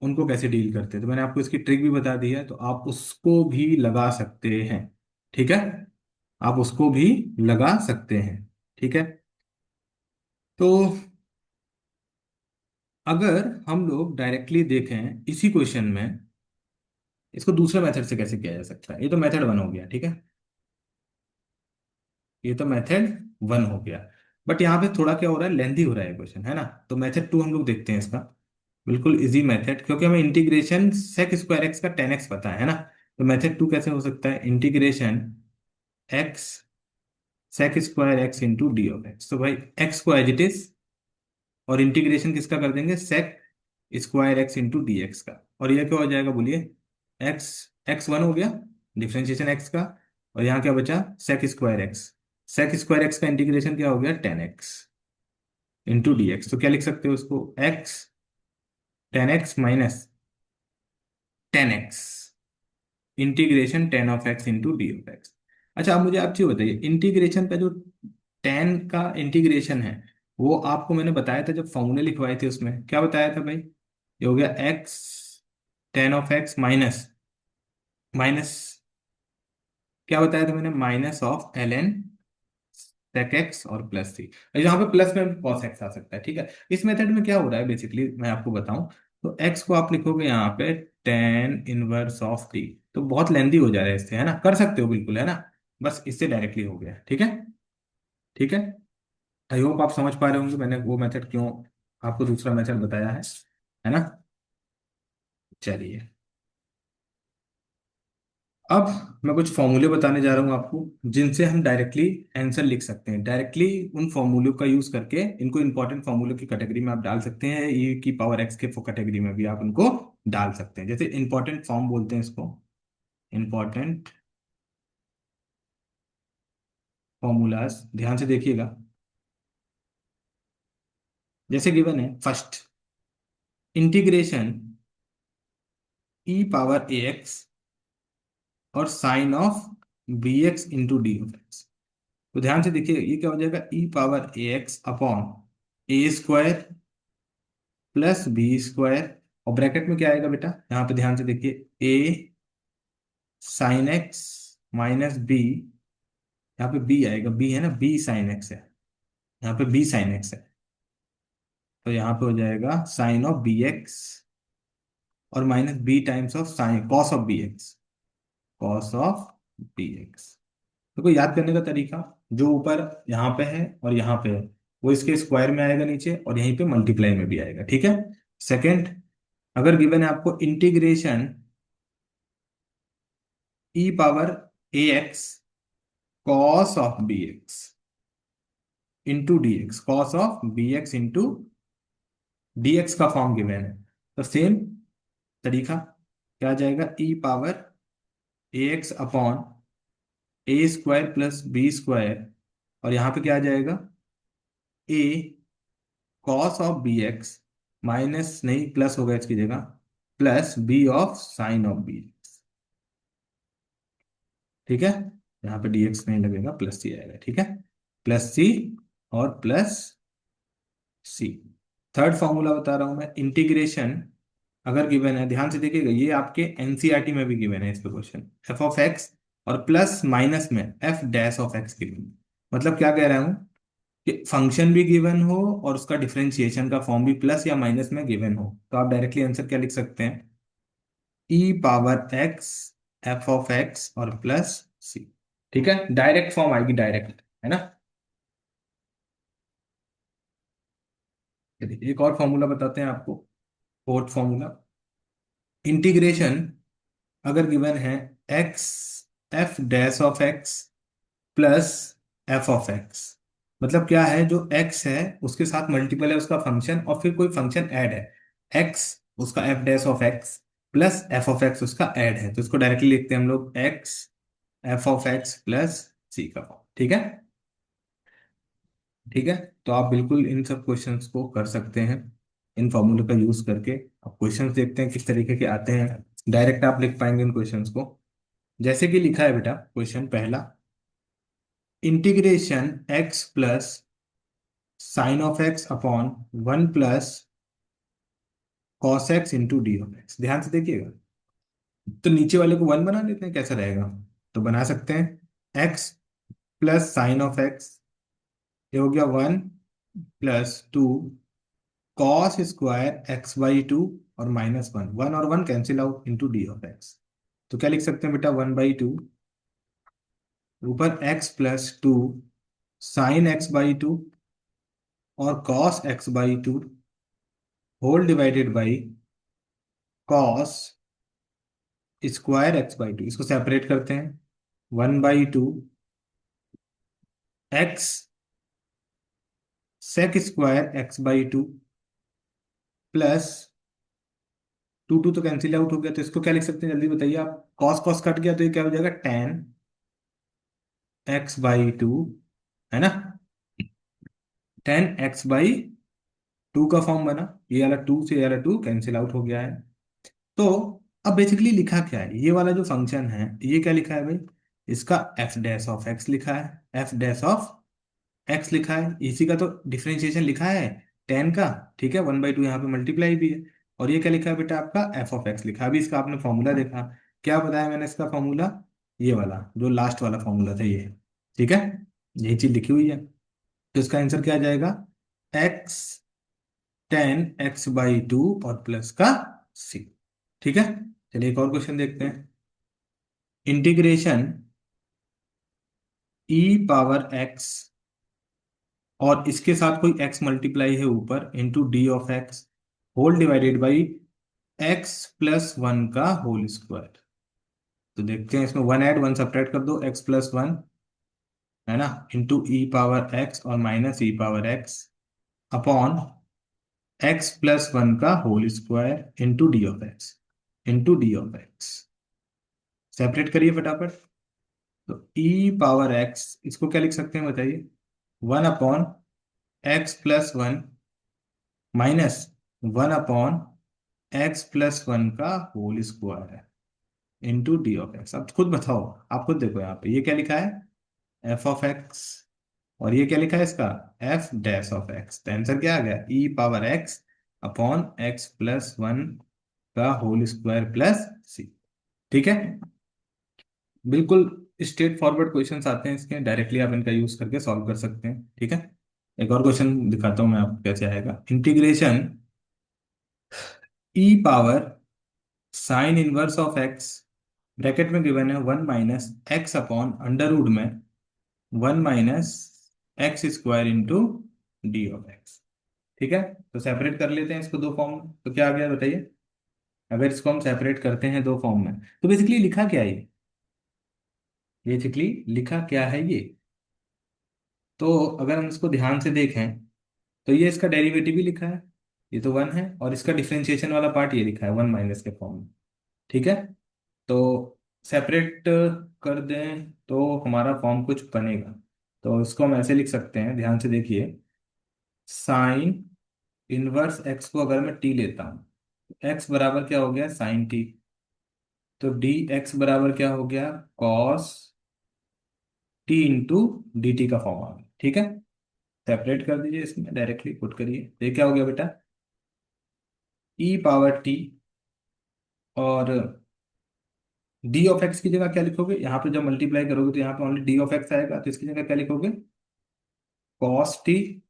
उनको कैसे डील करते हैं, तो मैंने आपको इसकी ट्रिक भी बता दी है, तो आप उसको भी लगा सकते हैं, ठीक है, आप उसको भी लगा सकते हैं, ठीक है। तो अगर हम लोग डायरेक्टली देखें इसी क्वेश्चन में, इसको दूसरे मेथड से कैसे किया जा सकता है, ये तो मेथड वन हो गया, ठीक है, ये तो मेथड वन हो गया। बट यहाँ पे थोड़ा क्या हो रहा है, लेंदी हो रहा है क्वेश्चन, है ना, तो मेथड टू हम लोग देखते हैं इसका, बिल्कुल इजी मेथड, क्योंकि हमें इंटीग्रेशन सेक स्क्वायर एक्स का 10x पता है ना। तो मेथड टू कैसे हो सकता है, integration x sec square x into D of x, तो भाई एक्स को एज इट इज, और इंटीग्रेशन किसका कर देंगे, sec square x into D x का, और यह क्या हो जाएगा बोलिए, एक्स एक्स वन हो गया डिफ्रेंशिएशन एक्स का, और यहाँ क्या बचा, sec square x, sec square x का इंटीग्रेशन क्या हो गया, 10x इंटू डी एक्स, तो क्या लिख सकते हो उसको, x 10x minus 10x integration 10 of x into D of x. अच्छा अब मुझे आप चीज बताइए, इंटीग्रेशन का जो 10 का इंटीग्रेशन है, वो आपको मैंने बताया था जब फॉर्मूले लिखवाए थे उसमें क्या बताया था भाई, ये हो गया x 10 of x minus minus, क्या बताया था मैंने, minus of L n sec x और प्लस सी, यहाँ पे प्लस में कॉस एक्स आ सकता है, ठीक है। इस मेथड में क्या हो रहा है बेसिकली मैं आपको बताऊं, तो एक्स को आप लिखोगे यहाँ पे टेन इनवर्स ऑफ टी, तो बहुत लेंदी हो जा रहा है इससे, है ना, कर सकते हो बिल्कुल, है ना, बस इससे डायरेक्टली हो गया, ठीक है, ठीक है। आई होप आप समझ पा रहे होंगे मैंने वो मेथड क्यों आपको दूसरा मेथड बताया है ना। चलिए अब मैं कुछ फॉर्मूले बताने जा रहा हूँ आपको, जिनसे हम डायरेक्टली आंसर लिख सकते हैं। डायरेक्टली उन फॉर्मूलों का यूज करके इनको इंपॉर्टेंट फॉर्मूलों की कैटेगरी में आप डाल सकते हैं, ई की पावर एक्स के कैटेगरी में भी आप इनको डाल सकते हैं। जैसे इंपॉर्टेंट फॉर्म बोलते हैं इसको, इंपॉर्टेंट फॉर्मूलाज, ध्यान से देखिएगा। जैसे गिवन है first, integration e power a x और sine of b x into D of x. तो ध्यान से देखिए, ये क्या हो जाएगा, e power a x upon a square plus b square, और ब्रैकेट में क्या आएगा बेटा, यहाँ पे ध्यान से देखिए, a sine x minus b, यहाँ पे बी आएगा, बी है ना, बी साइन एक्स है, यहाँ पे बी साइन एक्स है, तो यहाँ पे हो जाएगा साइन ऑफ बी एक्स और minus b times of sine cos of b x, cos of b x. देखो याद करने का तरीका, जो ऊपर यहाँ पे है और यहाँ पे है, वो इसके स्क्वायर में आएगा नीचे, और यहीं पे मल्टीप्लाई में भी आएगा, ठीक है। सेकंड, अगर गिवन है आपको integration e power a x cos of b x into D x, cos of b x into D x का फॉर्म गिवन है, तो सेम तरीका क्या आ जाएगा, e power a x upon a square plus b square, और यहाँ पे क्या आ जाएगा, a cos of b x minus नहीं प्लस होगा इसकी जगह, plus b of sine of b x, ठीक है। यहाँ पे dx नहीं लगेगा, प्लस सी आएगा, ठीक है, प्लस सी और प्लस सी। थर्ड फॉर्मूला बता रहा हूं मैं, इंटीग्रेशन अगर गिवन है, ध्यान से देखिएगा, ये आपके एनसीईआरटी में भी गिवन है, इस पे क्वेश्चन, एफ ऑफ एक्स और प्लस माइनस में F dash of x given. मतलब क्या कह रहा हूं कि फंक्शन भी गिवन हो और उसका डिफरेंशिएशन का फॉर्म भी प्लस या माइनस में गिवन हो, तो आप डायरेक्टली आंसर क्या लिख सकते हैं, e power x f of x और प्लस सी, ठीक है, डायरेक्ट फॉर्म आएगी, डायरेक्ट, है ना। चलिए एक और फॉर्मूला बताते हैं आपको, फोर्थ फॉर्मूला, इंटीग्रेशन अगर गिवन है x F dash of x plus f of x. मतलब क्या है, जो एक्स है उसके साथ मल्टीपल है उसका फंक्शन, और फिर कोई फंक्शन ऐड है, एक्स उसका f dash of x plus f of x उसका ऐड है, तो इसको डायरेक्टली लिखते हैं हम लोग, x f of x plus c का फॉर्म, ठीक है। ठीक है, तो आप बिल्कुल इन सब क्वेश्चंस को कर सकते हैं इन फॉर्मूले का यूज करके। अब क्वेश्चंस देखते हैं किस तरीके के आते हैं, डायरेक्ट आप लिख पाएंगे इन क्वेश्चंस को। जैसे कि लिखा है बेटा क्वेश्चन पहला, integration x plus sine of x upon one plus cos X into D of x. ध्यान से देखिएगा, तो नीचे वाले को वन बना लेते हैं, कैसा रहेगा, तो बना सकते हैं, x plus sine of x, ये हो गया one plus two cos square x by two और माइनस वन, वन और one cancel out into D of x. तो क्या लिख सकते हैं बेटा, वन बाई टू ऊपर x plus two sine x by two और cos x by two whole divided by cos square x by two. इसको सेपरेट करते हैं, one by two x sec square x by two plus two two तो cancel out हो गया, तो इसको क्या लिख सकते हैं जल्दी बताइए आप, कॉस कॉस कट गया तो ये क्या हो जाएगा, टेन एक्स बाई टू, है ना, टेन एक्स बाई टू का फॉर्म बना, ये वाला टू से ये वाला टू कैंसिल आउट हो गया है। तो अब बेसिकली लिखा क्या है, ये वाला जो फंक्शन है ये क्या लिखा है भाई, इसका एफ डैश ऑफ एक्स लिखा है, एफ डैश ऑफ एक्स लिखा है, इसी का तो डिफरेंशिएशन लिखा है टेन का, ठीक है, वन बाई टू यहाँ पे मल्टीप्लाई भी है, और ये क्या लिखा है बेटा आपका एफ ऑफ एक्स लिखा है। अभी इसका आपने फॉर्मूला देखा, क्या बताया मैंने इसका फॉर्मूला, ये वाला जो लास्ट वाला फॉर्मूला था ये, ठीक है, यही चीज लिखी हुई है। तो इसका आंसर क्या आ जाएगा, x tan x by two और प्लस का सी, ठीक है। चलिए एक और क्वेश्चन देखते हैं, इंटीग्रेशन ई पावर एक्स और इसके साथ कोई एक्स मल्टीप्लाई है ऊपर into D of x whole divided by x plus one का होल स्क्वायर। तो देखते हैं इसमें, वन ऐड वन सब्ट्रैक्ट कर दो, एक्स प्लस वन है ना, इंटू ई पावर एक्स और minus e power x upon x plus one का whole square into D of x, into D of x. Separate करिए फटाफट। तो ई पावर एक्स इसको क्या लिख सकते हैं बताइए, one upon x plus one minus one upon x plus one का whole square into D of x. अब खुद बताओ, आप खुद देखो यहाँ पे ये क्या लिखा है, एफ ऑफ एक्स, और ये क्या लिखा है इसका, एफ डैश ऑफ एक्स। तो आंसर क्या आ गया, e power x upon x plus one का होल स्क्वायर प्लस सी। ठीक है, बिल्कुल स्ट्रेट फॉरवर्ड क्वेश्चंस आते हैं इसके, डायरेक्टली आप इनका यूज करके सॉल्व कर सकते हैं। ठीक है, एक और क्वेश्चन दिखाता हूँ मैं आपको कैसे आएगा। Integration e power sine inverse of x, bracket में गिवन है one minus x upon under root में one minus x square into D of x. ठीक है, तो सेपरेट कर लेते हैं इसको दो फॉर्म में, तो क्या आ गया बताइए। अगर इसको हम सेपरेट करते हैं दो फॉर्म में, तो बेसिकली लिखा क्या है ये, बेसिकली लिखा क्या है ये। तो अगर हम इसको ध्यान से देखें, तो ये इसका डेरिवेटिव भी लिखा है, ये तो वन है, और इसका डिफरेंशिएशन वाला पार्ट ये लिखा है वन माइनस के फॉर्म में। ठीक है, तो सेपरेट कर दें तो हमारा फॉर्म कुछ बनेगा। तो इसको हम ऐसे लिख सकते हैं, ध्यान से देखिए, साइन इनवर्स एक्स को अगर मैं टी लेता हूँ, एक्स बराबर क्या हो गया, साइन टी। तो डी एक्स बराबर क्या हो गया, cos T into d t का फॉर्म आ गया। ठीक है, सेपरेट कर दीजिए, इसमें डायरेक्टली पुट करिए, तो ये क्या हो गया बेटा, ई पावर टी, और डी ऑफ एक्स की जगह क्या लिखोगे, यहाँ पे जब मल्टीप्लाई करोगे तो यहाँ पे ओनली डी ऑफ एक्स आएगा, तो इसकी जगह क्या लिखोगे, कॉस टी।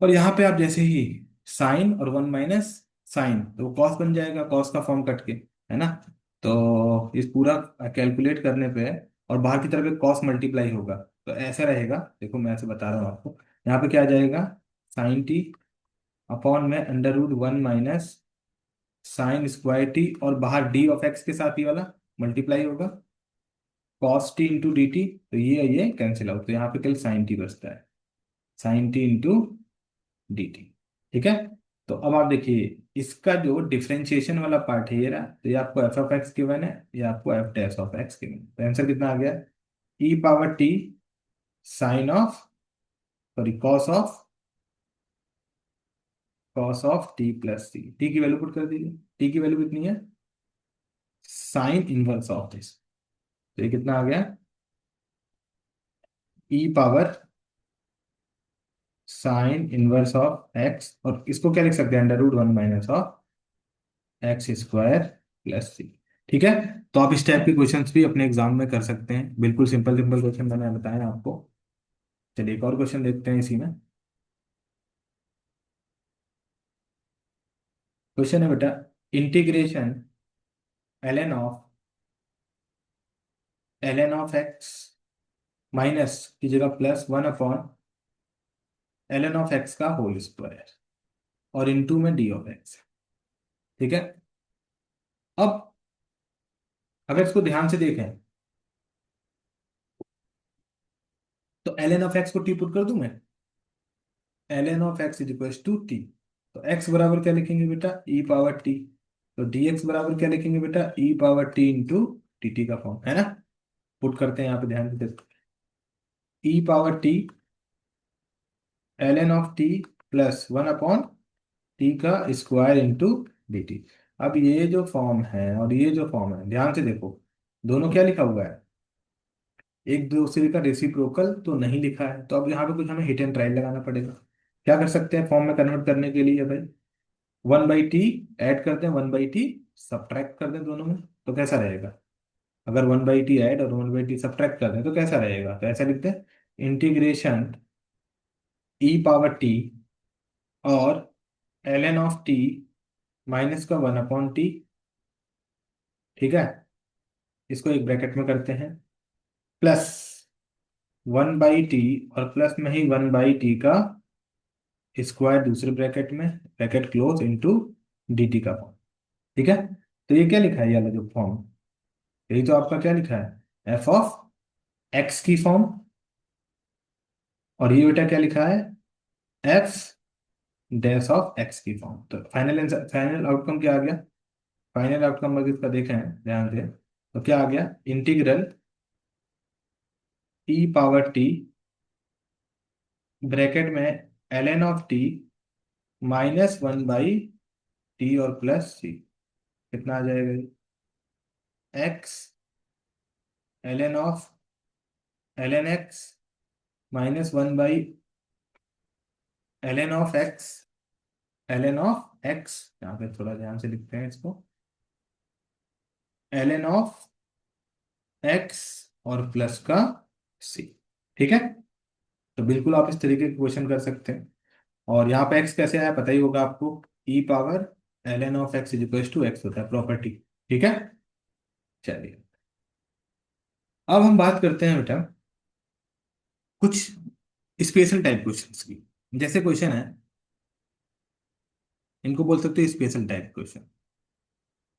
और यहाँ पे आप जैसे ही साइन और वन माइनस साइन, तो कॉस बन जाएगा, कॉस का फॉर्म कट के, है ना। तो इस पूरा कैलकुलेट करने पे, और बाहर की तरफ एक कॉस मल्टीप्लाई होगा, तो ऐसा रहेगा, देखो मैं ऐसे बता रहा हूँ आपको, यहाँ पे क्या आ जाएगा, साइन टी अपॉन में under root one minus sine square t, और बाहर डी ऑफ एक्स के साथ ही वाला मल्टीप्लाई होगा, cos T into d t, तो ये कैंसिल आउट, तो यहाँ पे केवल साइन टी बचता है, sine t into d t. ठीक है, तो अब आप देखिए इसका जो डिफरेंशिएशन वाला पार्ट है ये रहा, तो ये आपको एफ ऑफ एक्स गिवन है, ये आपको f dash of x given है। तो आंसर कितना आ गया, e power t sine of, sorry cos of t plus c, t की वैल्यू पुट कर दीजिए, टी की वैल्यू कितनी है, साइन इनवर्स ऑफ दिस, तो ये कितना आ गया, e power sine inverse of x, और इसको क्या लिख सकते हैं, under root one minus of x square plus c. ठीक है, तो आप इस टाइप के क्वेश्चंस भी अपने एग्जाम में कर सकते हैं, बिल्कुल सिंपल सिंपल क्वेश्चन मैंने बताया आपको। चलिए एक और क्वेश्चन देखते हैं इसी में। क्वेश्चन है बेटा, integration L N of x minus की जगह plus one upon l N of x का होल स्क्वायर और इनटू में डी ऑफ एक्स। ठीक है, अब अगर इसको ध्यान से देखें, तो एल एन ऑफ एक्स को टी पुट कर दूं मैं, l N of x is equal to t. तो एक्स बराबर क्या लिखेंगे बेटा, ई पावर टी। तो डी एक्स बराबर क्या लिखेंगे बेटा, e power t into t t का फॉर्म, है ना। पुट करते हैं यहाँ पे, ध्यान से, e power t l N of t plus one upon t का स्क्वायर इंटू डी टी। अब ये जो फॉर्म है और ये जो फॉर्म है, ध्यान से देखो, दोनों क्या लिखा हुआ है, एक दूसरे का रेसिप्रोकल तो नहीं लिखा है, तो अब यहाँ पे कुछ हमें हिट एंड ट्रायल लगाना पड़ेगा। क्या कर सकते हैं फॉर्म में कन्वर्ट करने के लिए भाई, वन बाई टी ऐड कर दें, वन बाई टी सब्ट्रैक्ट कर दें दोनों में, तो कैसा रहेगा, अगर वन बाई टी ऐड और वन बाई टी सब्ट्रैक्ट कर दें तो कैसा रहेगा, तो ऐसा लिखते हैं, इंटीग्रेशन ई पावर टी और l N of T minus का वन अपॉन टी। ठीक है, इसको एक ब्रैकेट में करते हैं, प्लस वन बाई टी, और प्लस में ही वन बाई टी का स्क्वायर दूसरे ब्रैकेट में, bracket close into d t का फॉर्म। ठीक है, तो ये क्या लिखा है, ये वाला जो फॉर्म, यही तो आपका क्या लिखा है, एफ ऑफ एक्स की फॉर्म। और ये बेटा क्या लिखा है, एफ डैश ऑफ एक्स की फॉर्म। तो फाइनल आंसर, फाइनल आउटकम क्या आ गया, फाइनल आउटकम अगर इसका देखें ध्यान से, तो क्या आ गया, इंटीग्रल ई पावर टी ब्रैकेट में L N of T minus one by T और प्लस सी, कितना आ जाएगा, X L N of L N X minus one by L N of X, L N of X, यहाँ पे थोड़ा ध्यान से लिखते हैं इसको, एल एन ऑफ एक्स और प्लस का सी। ठीक है, तो बिल्कुल आप इस तरीके के क्वेश्चन कर सकते हैं। और यहाँ पे एक्स कैसे आया पता ही होगा आपको, e power l N of x is equal to x होता है प्रॉपर्टी। ठीक है, चलिए अब हम बात करते हैं बेटा कुछ स्पेशल टाइप क्वेश्चंस की। जैसे क्वेश्चन है, इनको बोल सकते हैं special type question,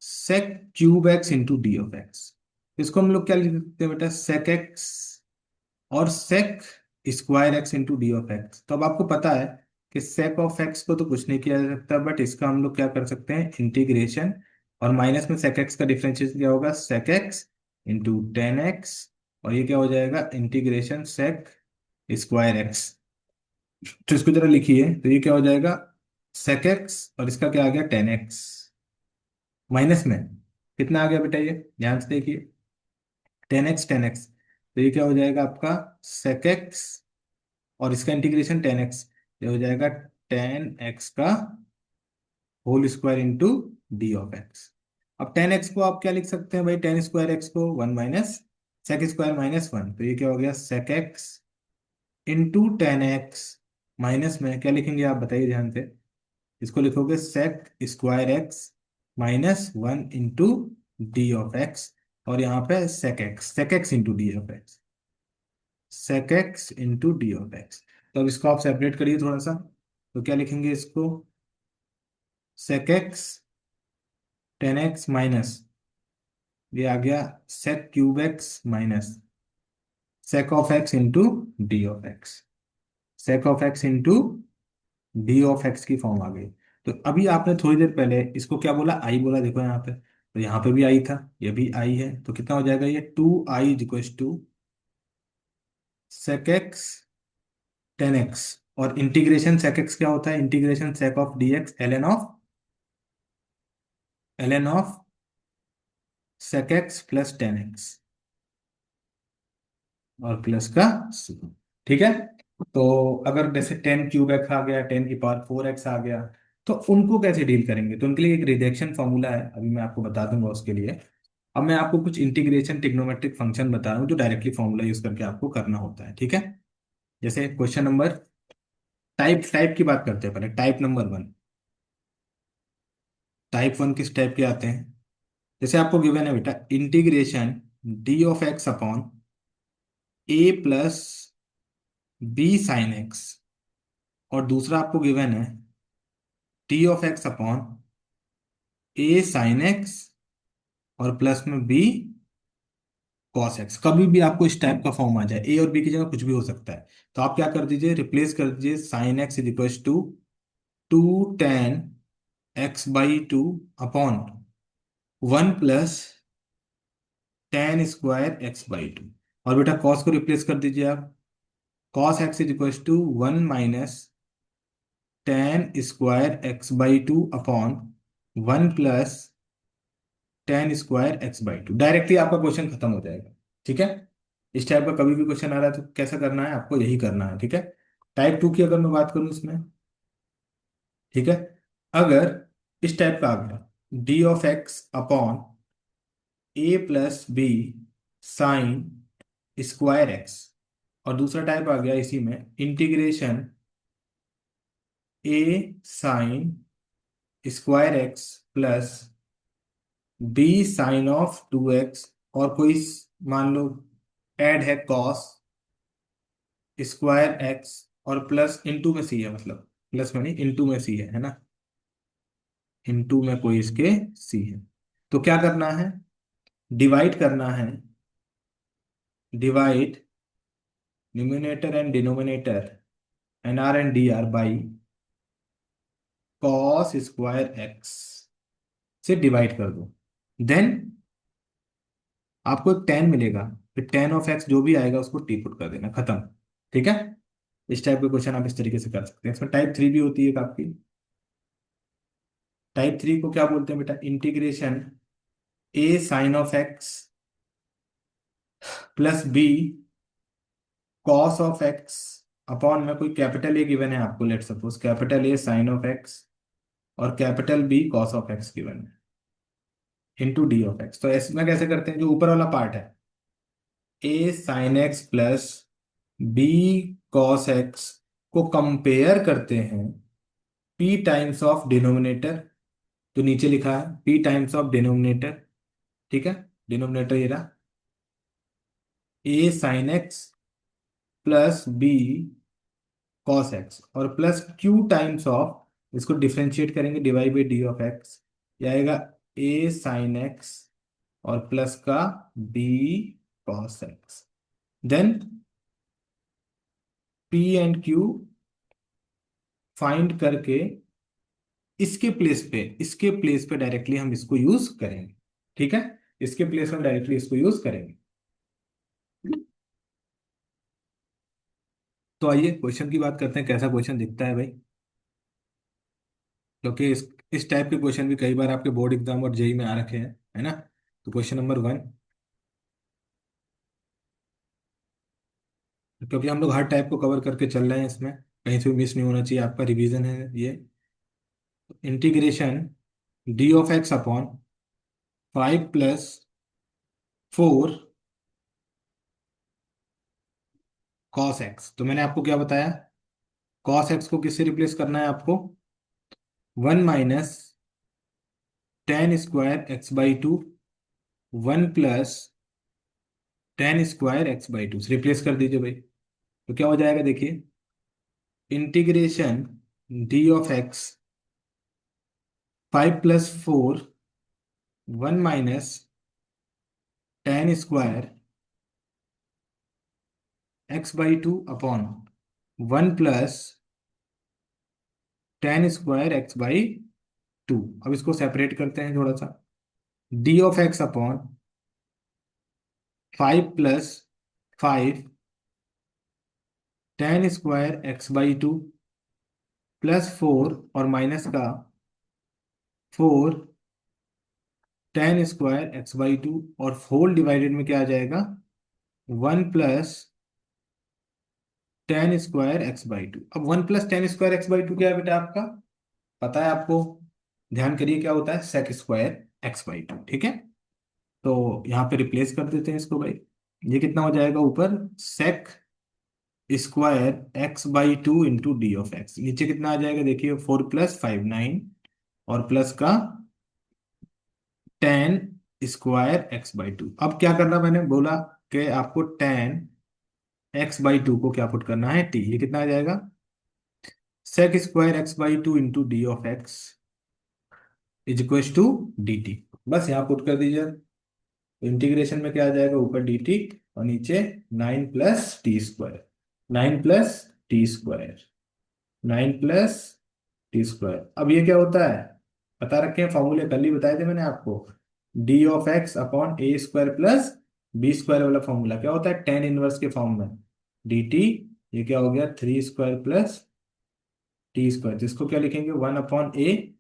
sec cube x into D of x. इसको हम लोग क्या लिख सकते हैं बेटा, sec एक्स और sec square x into D of x. तो अब आपको पता है कि sec ऑफ एक्स को तो कुछ नहीं किया जा सकता, बट इसका हम लोग क्या कर सकते हैं, इंटीग्रेशन। और माइनस में sec एक्स का डिफरेंशिएशन क्या होगा, sec x into tan X, और ये क्या हो जाएगा, इंटीग्रेशन sec स्क्वायर एक्स। तो इसको जरा लिखिए, तो ये क्या हो जाएगा, sec एक्स और इसका क्या आ गया, टेन एक्स, माइनस में कितना आ गया बेटा, ये ध्यान से देखिए, टेन एक्स। तो ये क्या हो जाएगा आपका, सेक एक्स और इसका इंटीग्रेशन टेन एक्स, ये हो जाएगा टेन एक्स का whole square into D of x. अब टेन एक्स को आप क्या लिख सकते हैं भाई, टेन स्क्वायर एक्स को one minus sec square minus one, तो ये क्या हो गया, sec x into tan x, minus में क्या लिखेंगे आप बताइए ध्यान से, इसको लिखोगे sec square x minus one into D of x, और यहाँ पे sec x into D of x, sec x into D of x. तो अब इसको आप सेपरेट करिए थोड़ा सा, तो क्या लिखेंगे इसको, sec x tan x minus, ये आ गया sec cube x minus sec of x into D of x, sec of x into D of x की फॉर्म आ गई। तो अभी आपने थोड़ी देर पहले इसको क्या बोला, आई बोला, देखो यहाँ पे, तो यहाँ पे भी आई था, ये भी आई है, तो कितना हो जाएगा, ये two I equal to sec x tan X, और इंटीग्रेशन सेक एक्स क्या होता है, integration sec of D X L N of sec X plus tan X और प्लस का सी। ठीक है, तो अगर जैसे टेन क्यूब एक्स आ गया, टेन की पावर फोर एक्स आ गया, तो उनको कैसे डील करेंगे, तो उनके लिए एक रिडक्शन फॉर्मूला है, अभी मैं आपको बता दूंगा उसके लिए। अब मैं आपको कुछ इंटीग्रेशन ट्रिग्नोमेट्रिक फंक्शन बता रहा हूँ जो डायरेक्टली फॉर्मूला यूज करके आपको करना होता है। ठीक है, जैसे क्वेश्चन नंबर, टाइप टाइप की बात करते हैं पहले, type number one. Type one किस टाइप के आते हैं, जैसे आपको गिवन है बेटा, integration d of x upon A plus b sine x, और दूसरा आपको गिवन है t of x upon a sine x और प्लस में बी कॉस एक्स। कभी भी आपको इस टाइप का फॉर्म आ जाए, ए और बी की जगह कुछ भी हो सकता है, तो आप क्या कर दीजिए, रिप्लेस कर दीजिए sine x is equal to two tan x by two upon one plus tan square x by two. और बेटा कॉस को रिप्लेस कर दीजिए आप, cos x is equal to one minus tan square x by two upon one plus tan square x by two. Directly आपका question खत्म हो जाएगा। ठीक है, इस टाइप का कभी भी क्वेश्चन आ रहा है तो कैसा करना है, आपको यही करना है। ठीक है, टाइप टू की अगर मैं बात करूं इसमें, ठीक है, अगर इस टाइप का आ गया d of x upon A plus b sine square x, और दूसरा टाइप आ गया इसी में integration a sine square x plus b sine of two x, और कोई मान लो ऐड है कॉस स्क्वायर एक्स और प्लस इनटू में सी है, मतलब प्लस में नहीं इनटू में सी है ना, इनटू में कोई इसके सी है। तो क्या करना है, डिवाइड करना है, divide numerator and denominator N R and D R by cos square x से डिवाइड कर दो। देन आपको एक टेन मिलेगा, फिर टेन ऑफ एक्स जो भी आएगा उसको टी पुट कर देना, खत्म। ठीक है। इस टाइप के क्वेश्चन आप इस तरीके से कर सकते हैं। इसमें टाइप थ्री भी होती है आपकी। टाइप थ्री को क्या बोलते हैं बेटा? Integration a sine of x plus b cos of x upon में कोई कैपिटल ए गिवन है आपको, let suppose capital A sine of x और capital B cos of x given है, इंटू डी ऑफ एक्स। तो इसमें कैसे करते हैं? जो ऊपर वाला पार्ट है a sine x plus b cos x को कंपेयर करते हैं पी टाइम्स ऑफ डिनोमिनेटर, जो नीचे लिखा है पी टाइम्स ऑफ डिनोमिनेटर। ठीक है। डिनोमिनेटर ये रहा a sine x plus b cos x और प्लस क्यू टाइम्स ऑफ, इसको डिफरेंशिएट करेंगे divide by d of x, ये आएगा ए साइन एक्स और प्लस का b cos x. Then p and q find करके इसके प्लेस पे डायरेक्टली हम इसको यूज करेंगे। ठीक है। इसके प्लेस में डायरेक्टली इसको यूज करेंगे। तो आइए क्वेश्चन की बात करते हैं, कैसा क्वेश्चन दिखता है भाई। क्योंकि इस टाइप के क्वेश्चन भी कई बार आपके बोर्ड एग्जाम और जेई में आ रखे हैं, है ना। तो क्वेश्चन नंबर वन, क्योंकि हम लोग हर टाइप को कवर करके चल रहे हैं, इसमें कहीं से भी मिस नहीं होना चाहिए, आपका रिवीजन है ये। Integration d of x upon 5 + 4 cos x. तो मैंने आपको क्या बताया? कॉस एक्स को किससे रिप्लेस करना है आपको? 1 - tan² x/2, 1 + tan² x/2 से रिप्लेस कर दीजिए भाई। तो क्या हो जाएगा देखिए, integration d of x 5 + 4 1 - tan² x/2 upon 1 + tan² x/2। अब इसको सेपरेट करते हैं थोड़ा सा। D of x upon 5 + 5 tan² x/2 plus 4 और माइनस का 4 tan² x/2 और होल डिवाइडेड में क्या आ जाएगा? 1 + tan² x/2। अब 1 + tan² x/2 क्या है बेटा आपका? पता है आपको? ध्यान करिए क्या होता है, sec² x/2। ठीक है। तो यहाँ पे रिप्लेस कर देते हैं इसको भाई। ये कितना हो जाएगा ऊपर? sec² x/2 into D of x. नीचे कितना आ जाएगा देखिए, 4 + 5 9 और प्लस का tan² x/2। अब क्या करना, मैंने बोला कि आपको tan x/2 को क्या पुट करना है? टी। ये कितना आ जाएगा? sec² x/2 into D of x is equal to d t. बस यहाँ पुट कर दीजिए। इंटीग्रेशन में क्या आ जाएगा? ऊपर डी टी और नीचे 9 + t², 9 + t², 9 + t²। अब ये क्या होता है? बता रखे हैं फॉर्मूले, कल ही बताए थे मैंने आपको। D of x upon a² plus b² वाला फॉर्मूला क्या होता है? टेन इनवर्स के फॉर्म में डी टी। ये क्या हो गया? 3² प्लस t², जिसको क्या लिखेंगे? 1/a।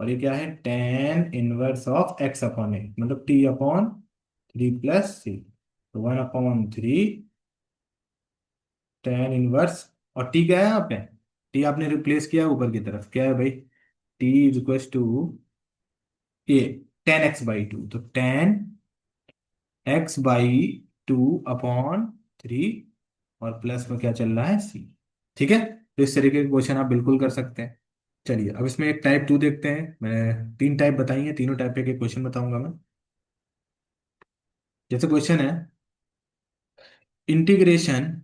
और ये क्या है? Tan inverse of x upon a, मतलब t/3 + c। तो 1/3 टेन इनवर्स, और टी क्या है यहाँ पे? टी आपने रिप्लेस किया है ऊपर की तरफ, क्या है भाई? टी इज इक्वल टू ये tan x/2, तो tan x/2 अपॉन 3 और प्लस में क्या चल रहा है? c। ठीक है। तो इस तरीके के क्वेश्चन आप बिल्कुल कर सकते हैं। चलिए अब इसमें एक टाइप टू देखते हैं। मैंने तीन टाइप बताई हैं, तीनों टाइप के क्वेश्चन बताऊंगा मैं। जैसे क्वेश्चन है, integration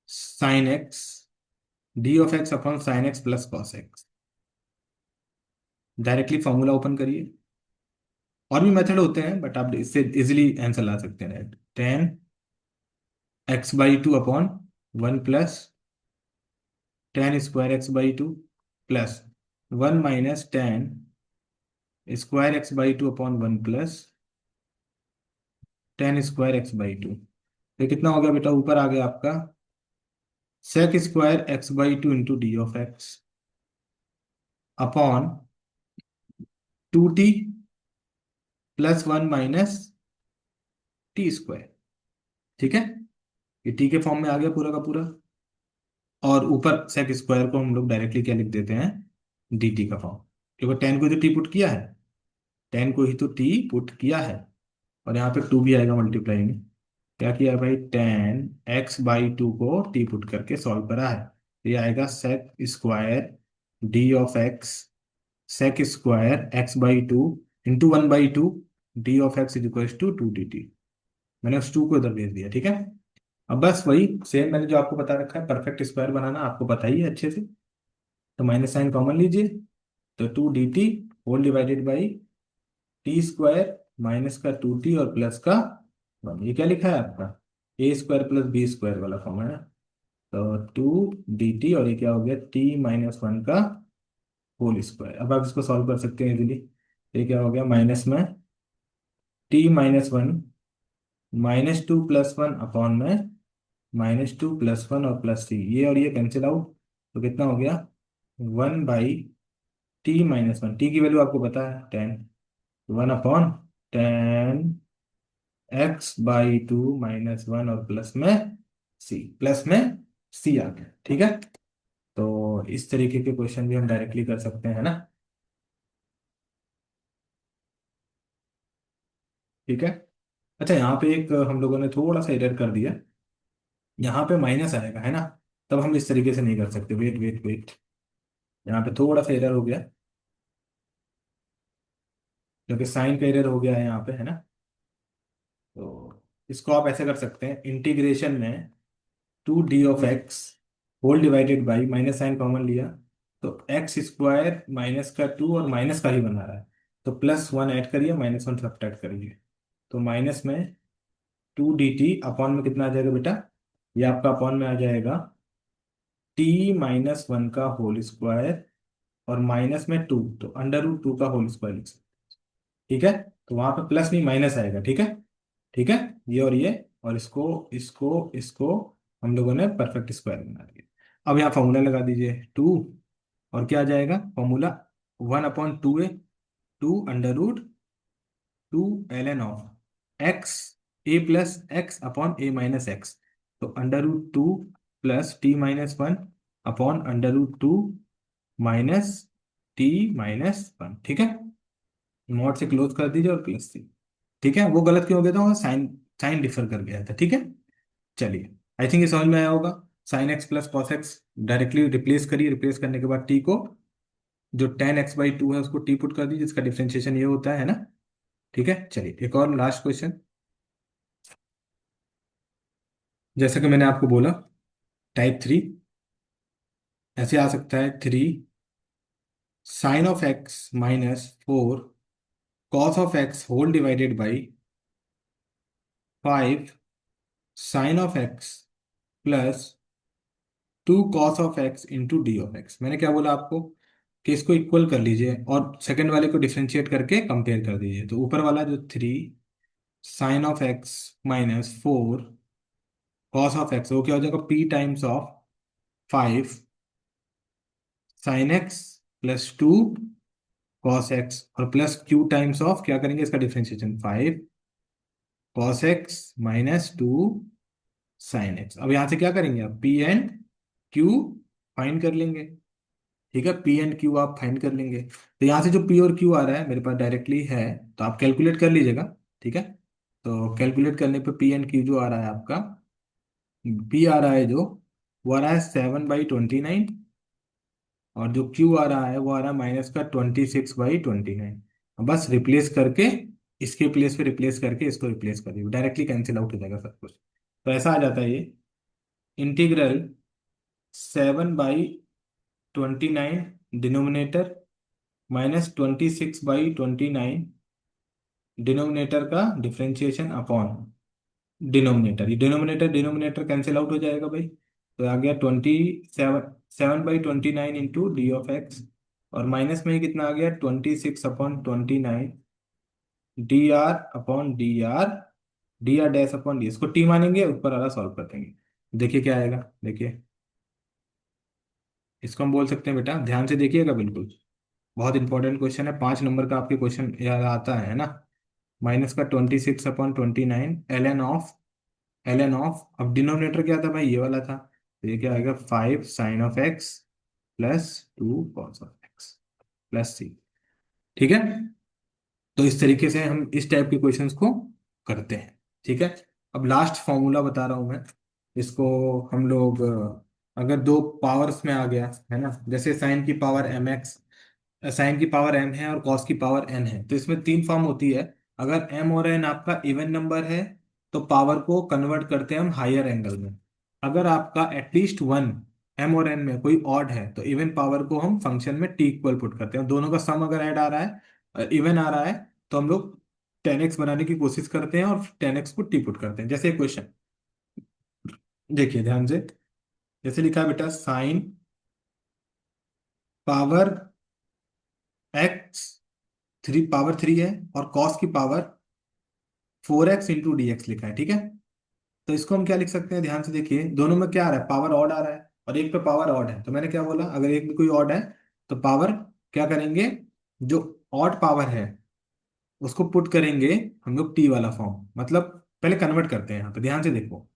sine x D of x upon sine x plus cos x. Directly formula open करिए और भी मेथड होते हैं बट आप इससे इजिली आंसर ला सकते हैं। 10 x/2 upon 1 plus 10 square x/2 plus 1 - 10 square x/2 upon 1 plus 10 square x/2। ये कितना हो गया बेटा? ऊपर आ गया आपका sec² x/2 into d(x) upon 2t+1 - t²। ठीक है, ये टी के फॉर्म में आ गया पूरा का पूरा। और ऊपर सेक स्क्वायर को हम लोग डायरेक्टली क्या लिख देते हैं? डी टी का फॉर्म। क्योंकि 10 को ही तो टी पुट किया है, 10 को ही तो टी पुट किया है। और यहाँ पे 2 भी आएगा मल्टीप्लाई में। क्या किया है भाई? 10 x/2 को टी पुट करके सॉल्व करा है। तो ये आएगा sec² d(x), sec² x/2 into 1/2 d(x) = 2 dt। मैंने उस 2 को इधर भेज दिया। ठीक है, अब बस वही सेम मैंने जो आपको बता रखा है, परफेक्ट स्क्वायर बनाना आपको पता ही है अच्छे से। तो माइनस साइन कॉमन लीजिए, तो 2 dt whole divided by t² minus का 2t और प्लस का 1। ये क्या लिखा है आपका? a² + b² वाला फॉर्म है ना। तो 2 dt और ये क्या हो गया? t - 1 का होल स्क्वायर। अब आप इसको सॉल्व कर सकते हैं इजीली। ये क्या हो गया? माइनस में t - 1 -2 + 1 अपॉन में -2 + 1 और +3, ये और ये कैंसिल आउट। तो कितना हो गया? 1/t - 1। टी की वैल्यू आपको पता है 10। 1/10 x/2 - 1 और प्लस में c आ गया। ठीक है, तो इस तरीके के क्वेश्चन भी हम डायरेक्टली कर सकते हैं, है ना। ठीक है, अच्छा यहाँ पे एक हम लोगों ने थोड़ा सा एरर कर दिया। यहाँ पे माइनस आएगा, है ना। तब हम इस तरीके से नहीं कर सकते। वेट वेट वेट, यहाँ पे थोड़ा सा एरर हो गया, क्योंकि साइन का एरर हो गया है यहाँ पे, है ना। तो इसको आप ऐसे कर सकते हैं, इंटीग्रेशन में 2d(x) whole divided by, minus sine common लिया तो x² माइनस का 2 और माइनस का ही बना रहा है, तो +1 ऐड करिए, -1 सब्ट्रैक्ट करिए। तो माइनस में 2 dt अपॉन में कितना आ जाएगा बेटा? ये आपका अपॉन में आ जाएगा t - 1 का होल स्क्वायर और माइनस में 2, तो √2 का होल स्क्वायर लिख सकते हैं। ठीक है, तो वहां पे प्लस नहीं माइनस आएगा। ठीक है, ठीक है, ये और ये, और इसको इसको इसको हम लोगों ने परफेक्ट स्क्वायर बना दिया। अब यहाँ फॉर्मूला लगा दीजिए 2, और क्या आ जाएगा formula? 1/2a, 2√2 ln of x a + x upon a - x। तो √2 plus t - 1 upon √2 minus t - 1। ठीक है, नॉट से क्लोज कर दीजिए और प्लस सी। ठीक है, वो गलत क्यों हो गया था? साइन साइन डिफर कर गया था। ठीक है, चलिए, आई थिंक ये समझ में आया होगा। Sign x plus cos x directly replace करिए, रिप्लेस करने के बाद टी को, जो 10 x/2 है उसको टी पुट कर दीजिए, जिसका डिफरेंशिएशन ये होता है ना। ठीक है, चलिए एक और लास्ट क्वेश्चन। जैसा कि मैंने आपको बोला, टाइप 3 ऐसे आ सकता है। 3 sin of x - 4 cos of x whole divided by 5 sin of x plus 2 cos of x into d(x)। मैंने क्या बोला आपको? कि इसको इक्वल कर लीजिए और सेकंड वाले को डिफरेंशिएट करके कंपेयर कर दीजिए। तो ऊपर वाला जो 3 sin of x - 4 cos of x, वो क्या हो जाएगा? p times of 5 sin x plus 2 cos x, और प्लस q टाइम्स ऑफ, क्या करेंगे इसका differentiation, 5 cos x - 2 sin x। अब यहां से क्या करेंगे आप? पी एंड क्यू फाइंड कर लेंगे। ठीक है, पी एंड क्यू आप फाइंड कर लेंगे। तो यहाँ से जो पी और क्यू आ रहा है मेरे पास डायरेक्टली है, तो आप कैलकुलेट कर लीजिएगा। ठीक है, तो कैलकुलेट करने पे पी एंड क्यू जो आ रहा है आपका, पी आ रहा है जो, वो आ रहा है 7/29, और जो क्यू आ रहा है वो आ रहा है माइनस का 26/29। बस रिप्लेस करके, इसके प्लेस पे रिप्लेस करके इसको रिप्लेस कर दिए, डायरेक्टली कैंसिल आउट हो जाएगा सब कुछ। तो ऐसा आ जाता है ये, इंटीग्रल 7/29 डिनोमिनेटर माइनस 26/29 डिनोमिनेटर का डिफरेंशिएशन अपॉन डिनोमिनेटर, ये डिनोमिनेटर डिनोमिनेटर कैंसिल आउट हो जाएगा भाई। तो आ गया 27, 7/29 इंटू डी ऑफ एक्स, और माइनस में ही कितना आ गया, 26/29 D R upon D R dash upon D, इसको टी मानेंगे, ऊपर वाला सॉल्व कर देंगे। देखिए क्या आएगा, देखिए इसको हम बोल सकते हैं बेटा, ध्यान से देखिएगा बिल्कुल, बहुत इंपॉर्टेंट क्वेश्चन है, 5 नंबर का आपके क्वेश्चन याद आता है ना। माइनस का 26/29 ln ऑफ, अब डिनोमिनेटर क्या था भाई, ये वाला था, तो ये क्या आएगा, 5 sin of x plus 2 cos of x plus c. ठीक है, तो इस तरीके से हम इस टाइप के क्वेश्चंस को करते हैं। ठीक है, अब लास्ट फॉर्मूला बता रहा हूं मैं, इसको हम लोग अगर दो पावर्स में आ गया है ना, जैसे साइन की पावर mx, साइन की पावर m है और कॉस की पावर n है, तो इसमें 3 फॉर्म होती है। अगर m और n आपका इवन नंबर है तो पावर को कन्वर्ट करते हैं हम हायर एंगल में। अगर आपका एटलीस्ट वन m और n में कोई ऑड है तो इवन पावर को हम फंक्शन में t इक्वल पुट करते हैं, दोनों का सम अगर ऐड आ रहा है, इवन आ रहा है, तो हम लोग 10x बनाने की कोशिश करते हैं और 10x को t पुट करते हैं। जैसे क्वेश्चन देखिए ध्यान से, जैसे लिखा है बेटा, साइन पावर x 3 है और कॉस की power 4x into D x लिखा है। ठीक है, तो इसको हम क्या लिख सकते हैं, ध्यान से देखिए, दोनों में क्या आ रहा है, पावर ऑड आ रहा है और एक पे पावर ऑड है, तो मैंने क्या बोला, अगर एक में कोई ऑड है तो पावर क्या करेंगे, जो ऑड पावर है उसको पुट करेंगे हम लोग टी वाला फॉर्म, मतलब पहले कन्वर्ट करते हैं यहाँ पे, ध्यान से देखो,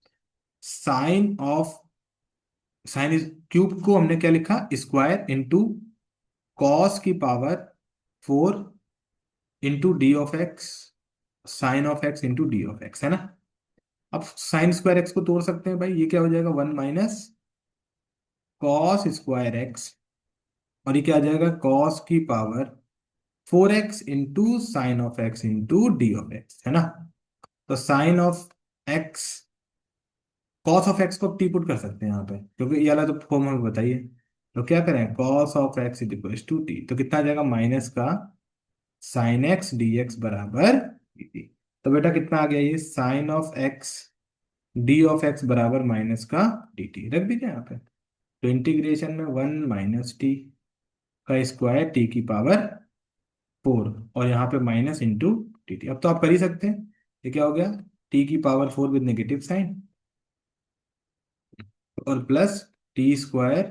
sine of, sine is cube को हमने क्या लिखा, स्क्वायर इंटू कॉस की power 4 into D of x, sine of x into D of x, है ना। अब साइन स्क्वायर एक्स को तोड़ सकते हैं भाई, ये क्या हो जाएगा, 1 - कॉस स्क्वायर एक्स, और ये क्या आ जाएगा, कॉस की power 4x into sine of x into D of x, है ना। तो sine of x, cos of x को टी पुट कर सकते हैं यहाँ पे, क्योंकि ये वाला तो फॉर्म हमें बताइए, तो क्या करें, cos of x is equal to t, तो कितना आ जाएगा, माइनस का साइन एक्स डी एक्स बराबर dt। तो बेटा कितना आ गया, ये sine of x D of x बराबर माइनस का डी टी, रख दीजिए यहाँ पे। तो इंटीग्रेशन में 1 - टी का स्क्वायर टी की पावर 4, और यहाँ पे माइनस इंटू टी टी, अब तो आप कर ही सकते हैं, ये क्या हो गया, टी की पावर 4 विद नेगेटिव साइन, और प्लस टी स्क्वायर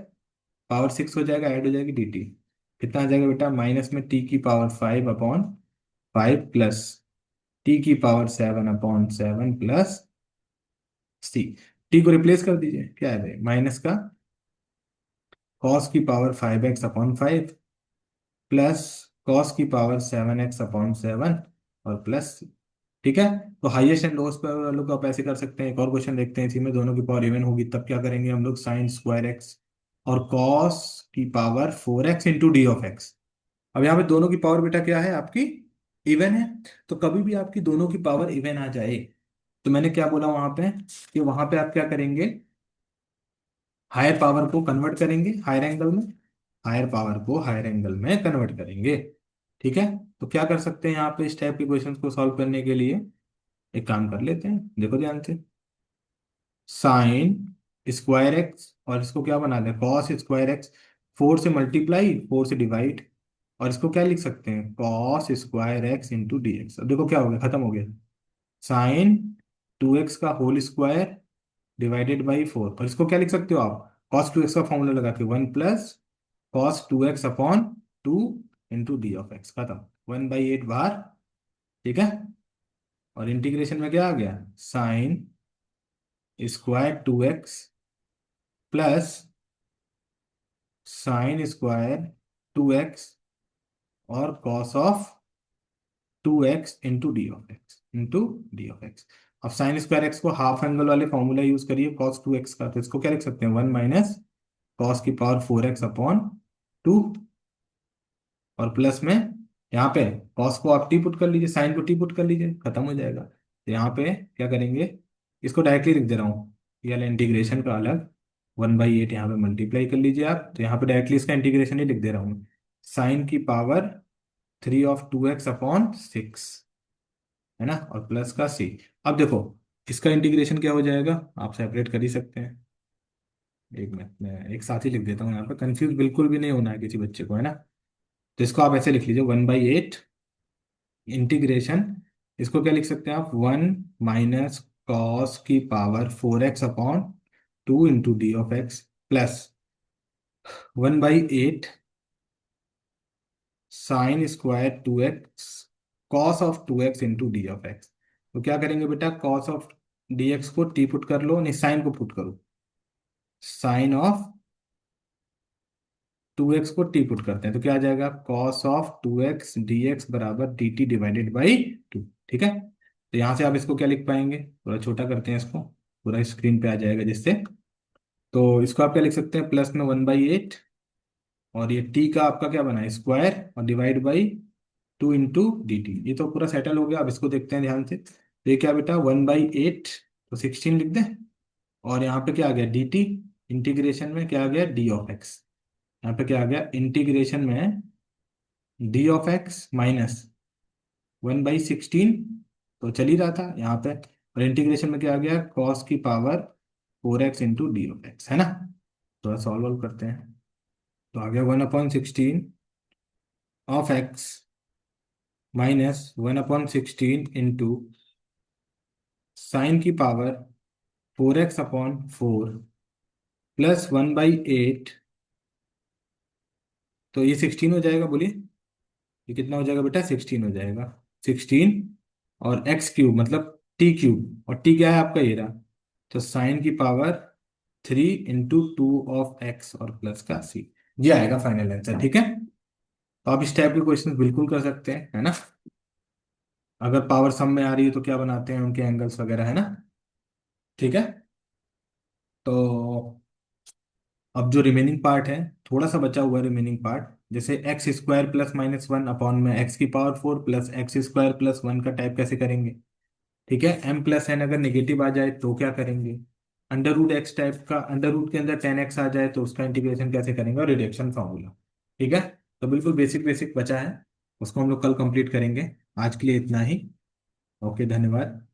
पावर 6 हो जाएगा, ऐड हो जाएगी डी टी, कितना आ जाएगा बेटा, माइनस में टी की पावर 5/5 प्लस टी की पावर 7/7 प्लस सी। टी को रिप्लेस कर दीजिए, क्या है भाई, माइनस का कॉस की पावर 5x/5 प्लस कॉस की पावर 7x/7 और प्लस। ठीक है, तो हाईएस्ट एंड लोएस्ट पर वालों को आप ऐसे कर सकते हैं। एक और क्वेश्चन देखते हैं, इसी में दोनों की पावर इवन होगी तब क्या करेंगे हम लोग, साइन स्क्वायर एक्स और कॉस की power 4x into D of x. अब यहाँ पे दोनों की पावर बेटा क्या है आपकी, इवन है, तो कभी भी आपकी दोनों की पावर इवन आ जाए तो मैंने क्या बोला वहां पे, कि वहां पे आप क्या करेंगे, हायर पावर को कन्वर्ट करेंगे हायर एंगल में, हायर पावर को हायर एंगल में कन्वर्ट करेंगे। ठीक है, तो क्या कर सकते हैं यहाँ पे, इस टाइप के क्वेश्चंस को सॉल्व करने के लिए एक काम कर लेते हैं, देखो ध्यान से, साइन स्क्वायर एक्स और इसको क्या बना दें, कॉस स्क्वायर एक्स, 4 से मल्टीप्लाई 4 से डिवाइड, और इसको क्या लिख सकते हैं, cos square x into D X. अब देखो क्या हो गया, खत्म हो गया, साइन 2x का होल स्क्वायर डिवाइडेड बाई 4, और इसको क्या लिख सकते हो आप, कॉस 2x का फॉर्मूला लगा के 1 plus cos 2x upon 2 into D of x, खत्म, 1/8 बाहर। ठीक है, और इंटीग्रेशन में क्या आ गया, sine square 2x plus sine square 2x और cos of 2x into D of x. अब साइन स्क्वायर एक्स को हाफ एंगल वाले फॉर्मूला यूज करिए कॉस 2x का, तो इसको क्या लिख सकते हैं, 1 माइनस कॉस की पावर 4x अपॉन 2, और प्लस में यहाँ पे कॉस को आप टी पुट कर लीजिए, साइन को टी पुट कर लीजिए, खत्म हो जाएगा। तो यहाँ पे क्या करेंगे, इसको डायरेक्टली लिख दे रहा हूँ, ये वाला इंटीग्रेशन का अलग, 1/8 यहाँ पे मल्टीप्लाई कर लीजिए आप, तो यहाँ पे डायरेक्टली इसका इंटीग्रेशन ही लिख दे रहा हूँ, साइन की पावर 3 ऑफ 2x अपॉन 6 है ना, और प्लस का सी। अब देखो इसका इंटीग्रेशन क्या हो जाएगा, आप सेपरेट कर ही सकते हैं। एक मिनट मैं एक साथ ही लिख देता हूँ यहाँ पे, कंफ्यूज बिल्कुल भी नहीं होना है किसी बच्चे को, है ना। तो इसको आप ऐसे लिख लीजिए, 1/8 इंटीग्रेशन, इसको क्या लिख सकते हैं आप, 1 - cos की power 4x upon 2 × d of x plus 1/8 sin² 2x cos of 2x × d of x। तो क्या करेंगे बेटा, cos ऑफ dx को टी पुट कर लो, नहीं साइन को पुट करो, sin ऑफ 2x को टी पुट करते हैं तो क्या आ जाएगा, cos ऑफ 2x dx बराबर dt/2। ठीक है, तो यहां से आप इसको क्या लिख पाएंगे, थोड़ा छोटा करते हैं इसको, पूरा स्क्रीन पे आ जाएगा जिससे। तो इसको आप क्या लिख सकते हैं, प्लस में 1/8, और ये टी का आपका क्या बना है, स्क्वायर, और डिवाइड बाई 2 × dt। ये तो पूरा सेटल हो गया। अब इसको देखते हैं ध्यान से, तो ये क्या बेटा, 1/8, तो 16 लिख दें, और यहाँ पे क्या आ गया, dt, इंटीग्रेशन में क्या आ गया, d ऑफ x। यहाँ पे क्या आ गया, इंटीग्रेशन में d ऑफ x माइनस 1/16, तो चल ही रहा था यहाँ पे, और इंटीग्रेशन में क्या आ गया, cos की power 4x × d of x, है ना। थोड़ा सॉल्व करते हैं, तो आ गया 1/16 ऑफ x -1/16 × sin की पावर 4x अपॉन 4 प्लस 1/8, तो ये 16 हो जाएगा, बोलिए ये कितना हो जाएगा बेटा, 16 हो जाएगा, 16, और x³ मतलब t³ और t क्या है आपका, ये रहा, तो sin की पावर 3 × 2 ऑफ x और प्लस का c, ये आएगा फाइनल आंसर। ठीक है, तो आप इस टाइप के क्वेश्चन बिल्कुल कर सकते हैं, है ना। अगर पावर सम में आ रही है तो क्या बनाते हैं उनके एंगल्स वगैरह, है ना। ठीक है, तो अब जो रिमेनिंग पार्ट है, थोड़ा सा बचा हुआ रिमेनिंग पार्ट, जैसे x² +-1 अपॉन में x की पावर 4 प्लस x² +1 का टाइप कैसे करेंगे। ठीक है, m+n अगर नेगेटिव आ जाए तो क्या करेंगे, अंडर रूट x टाइप का, अंडर रूट के अंदर 10x आ जाए तो उसका इंटीग्रेशन कैसे करेंगे, और रिडक्शन फॉर्मूला। ठीक है, तो बिल्कुल बेसिक बेसिक बचा है, उसको हम लोग कल कंप्लीट करेंगे। आज के लिए इतना ही। ओके, धन्यवाद।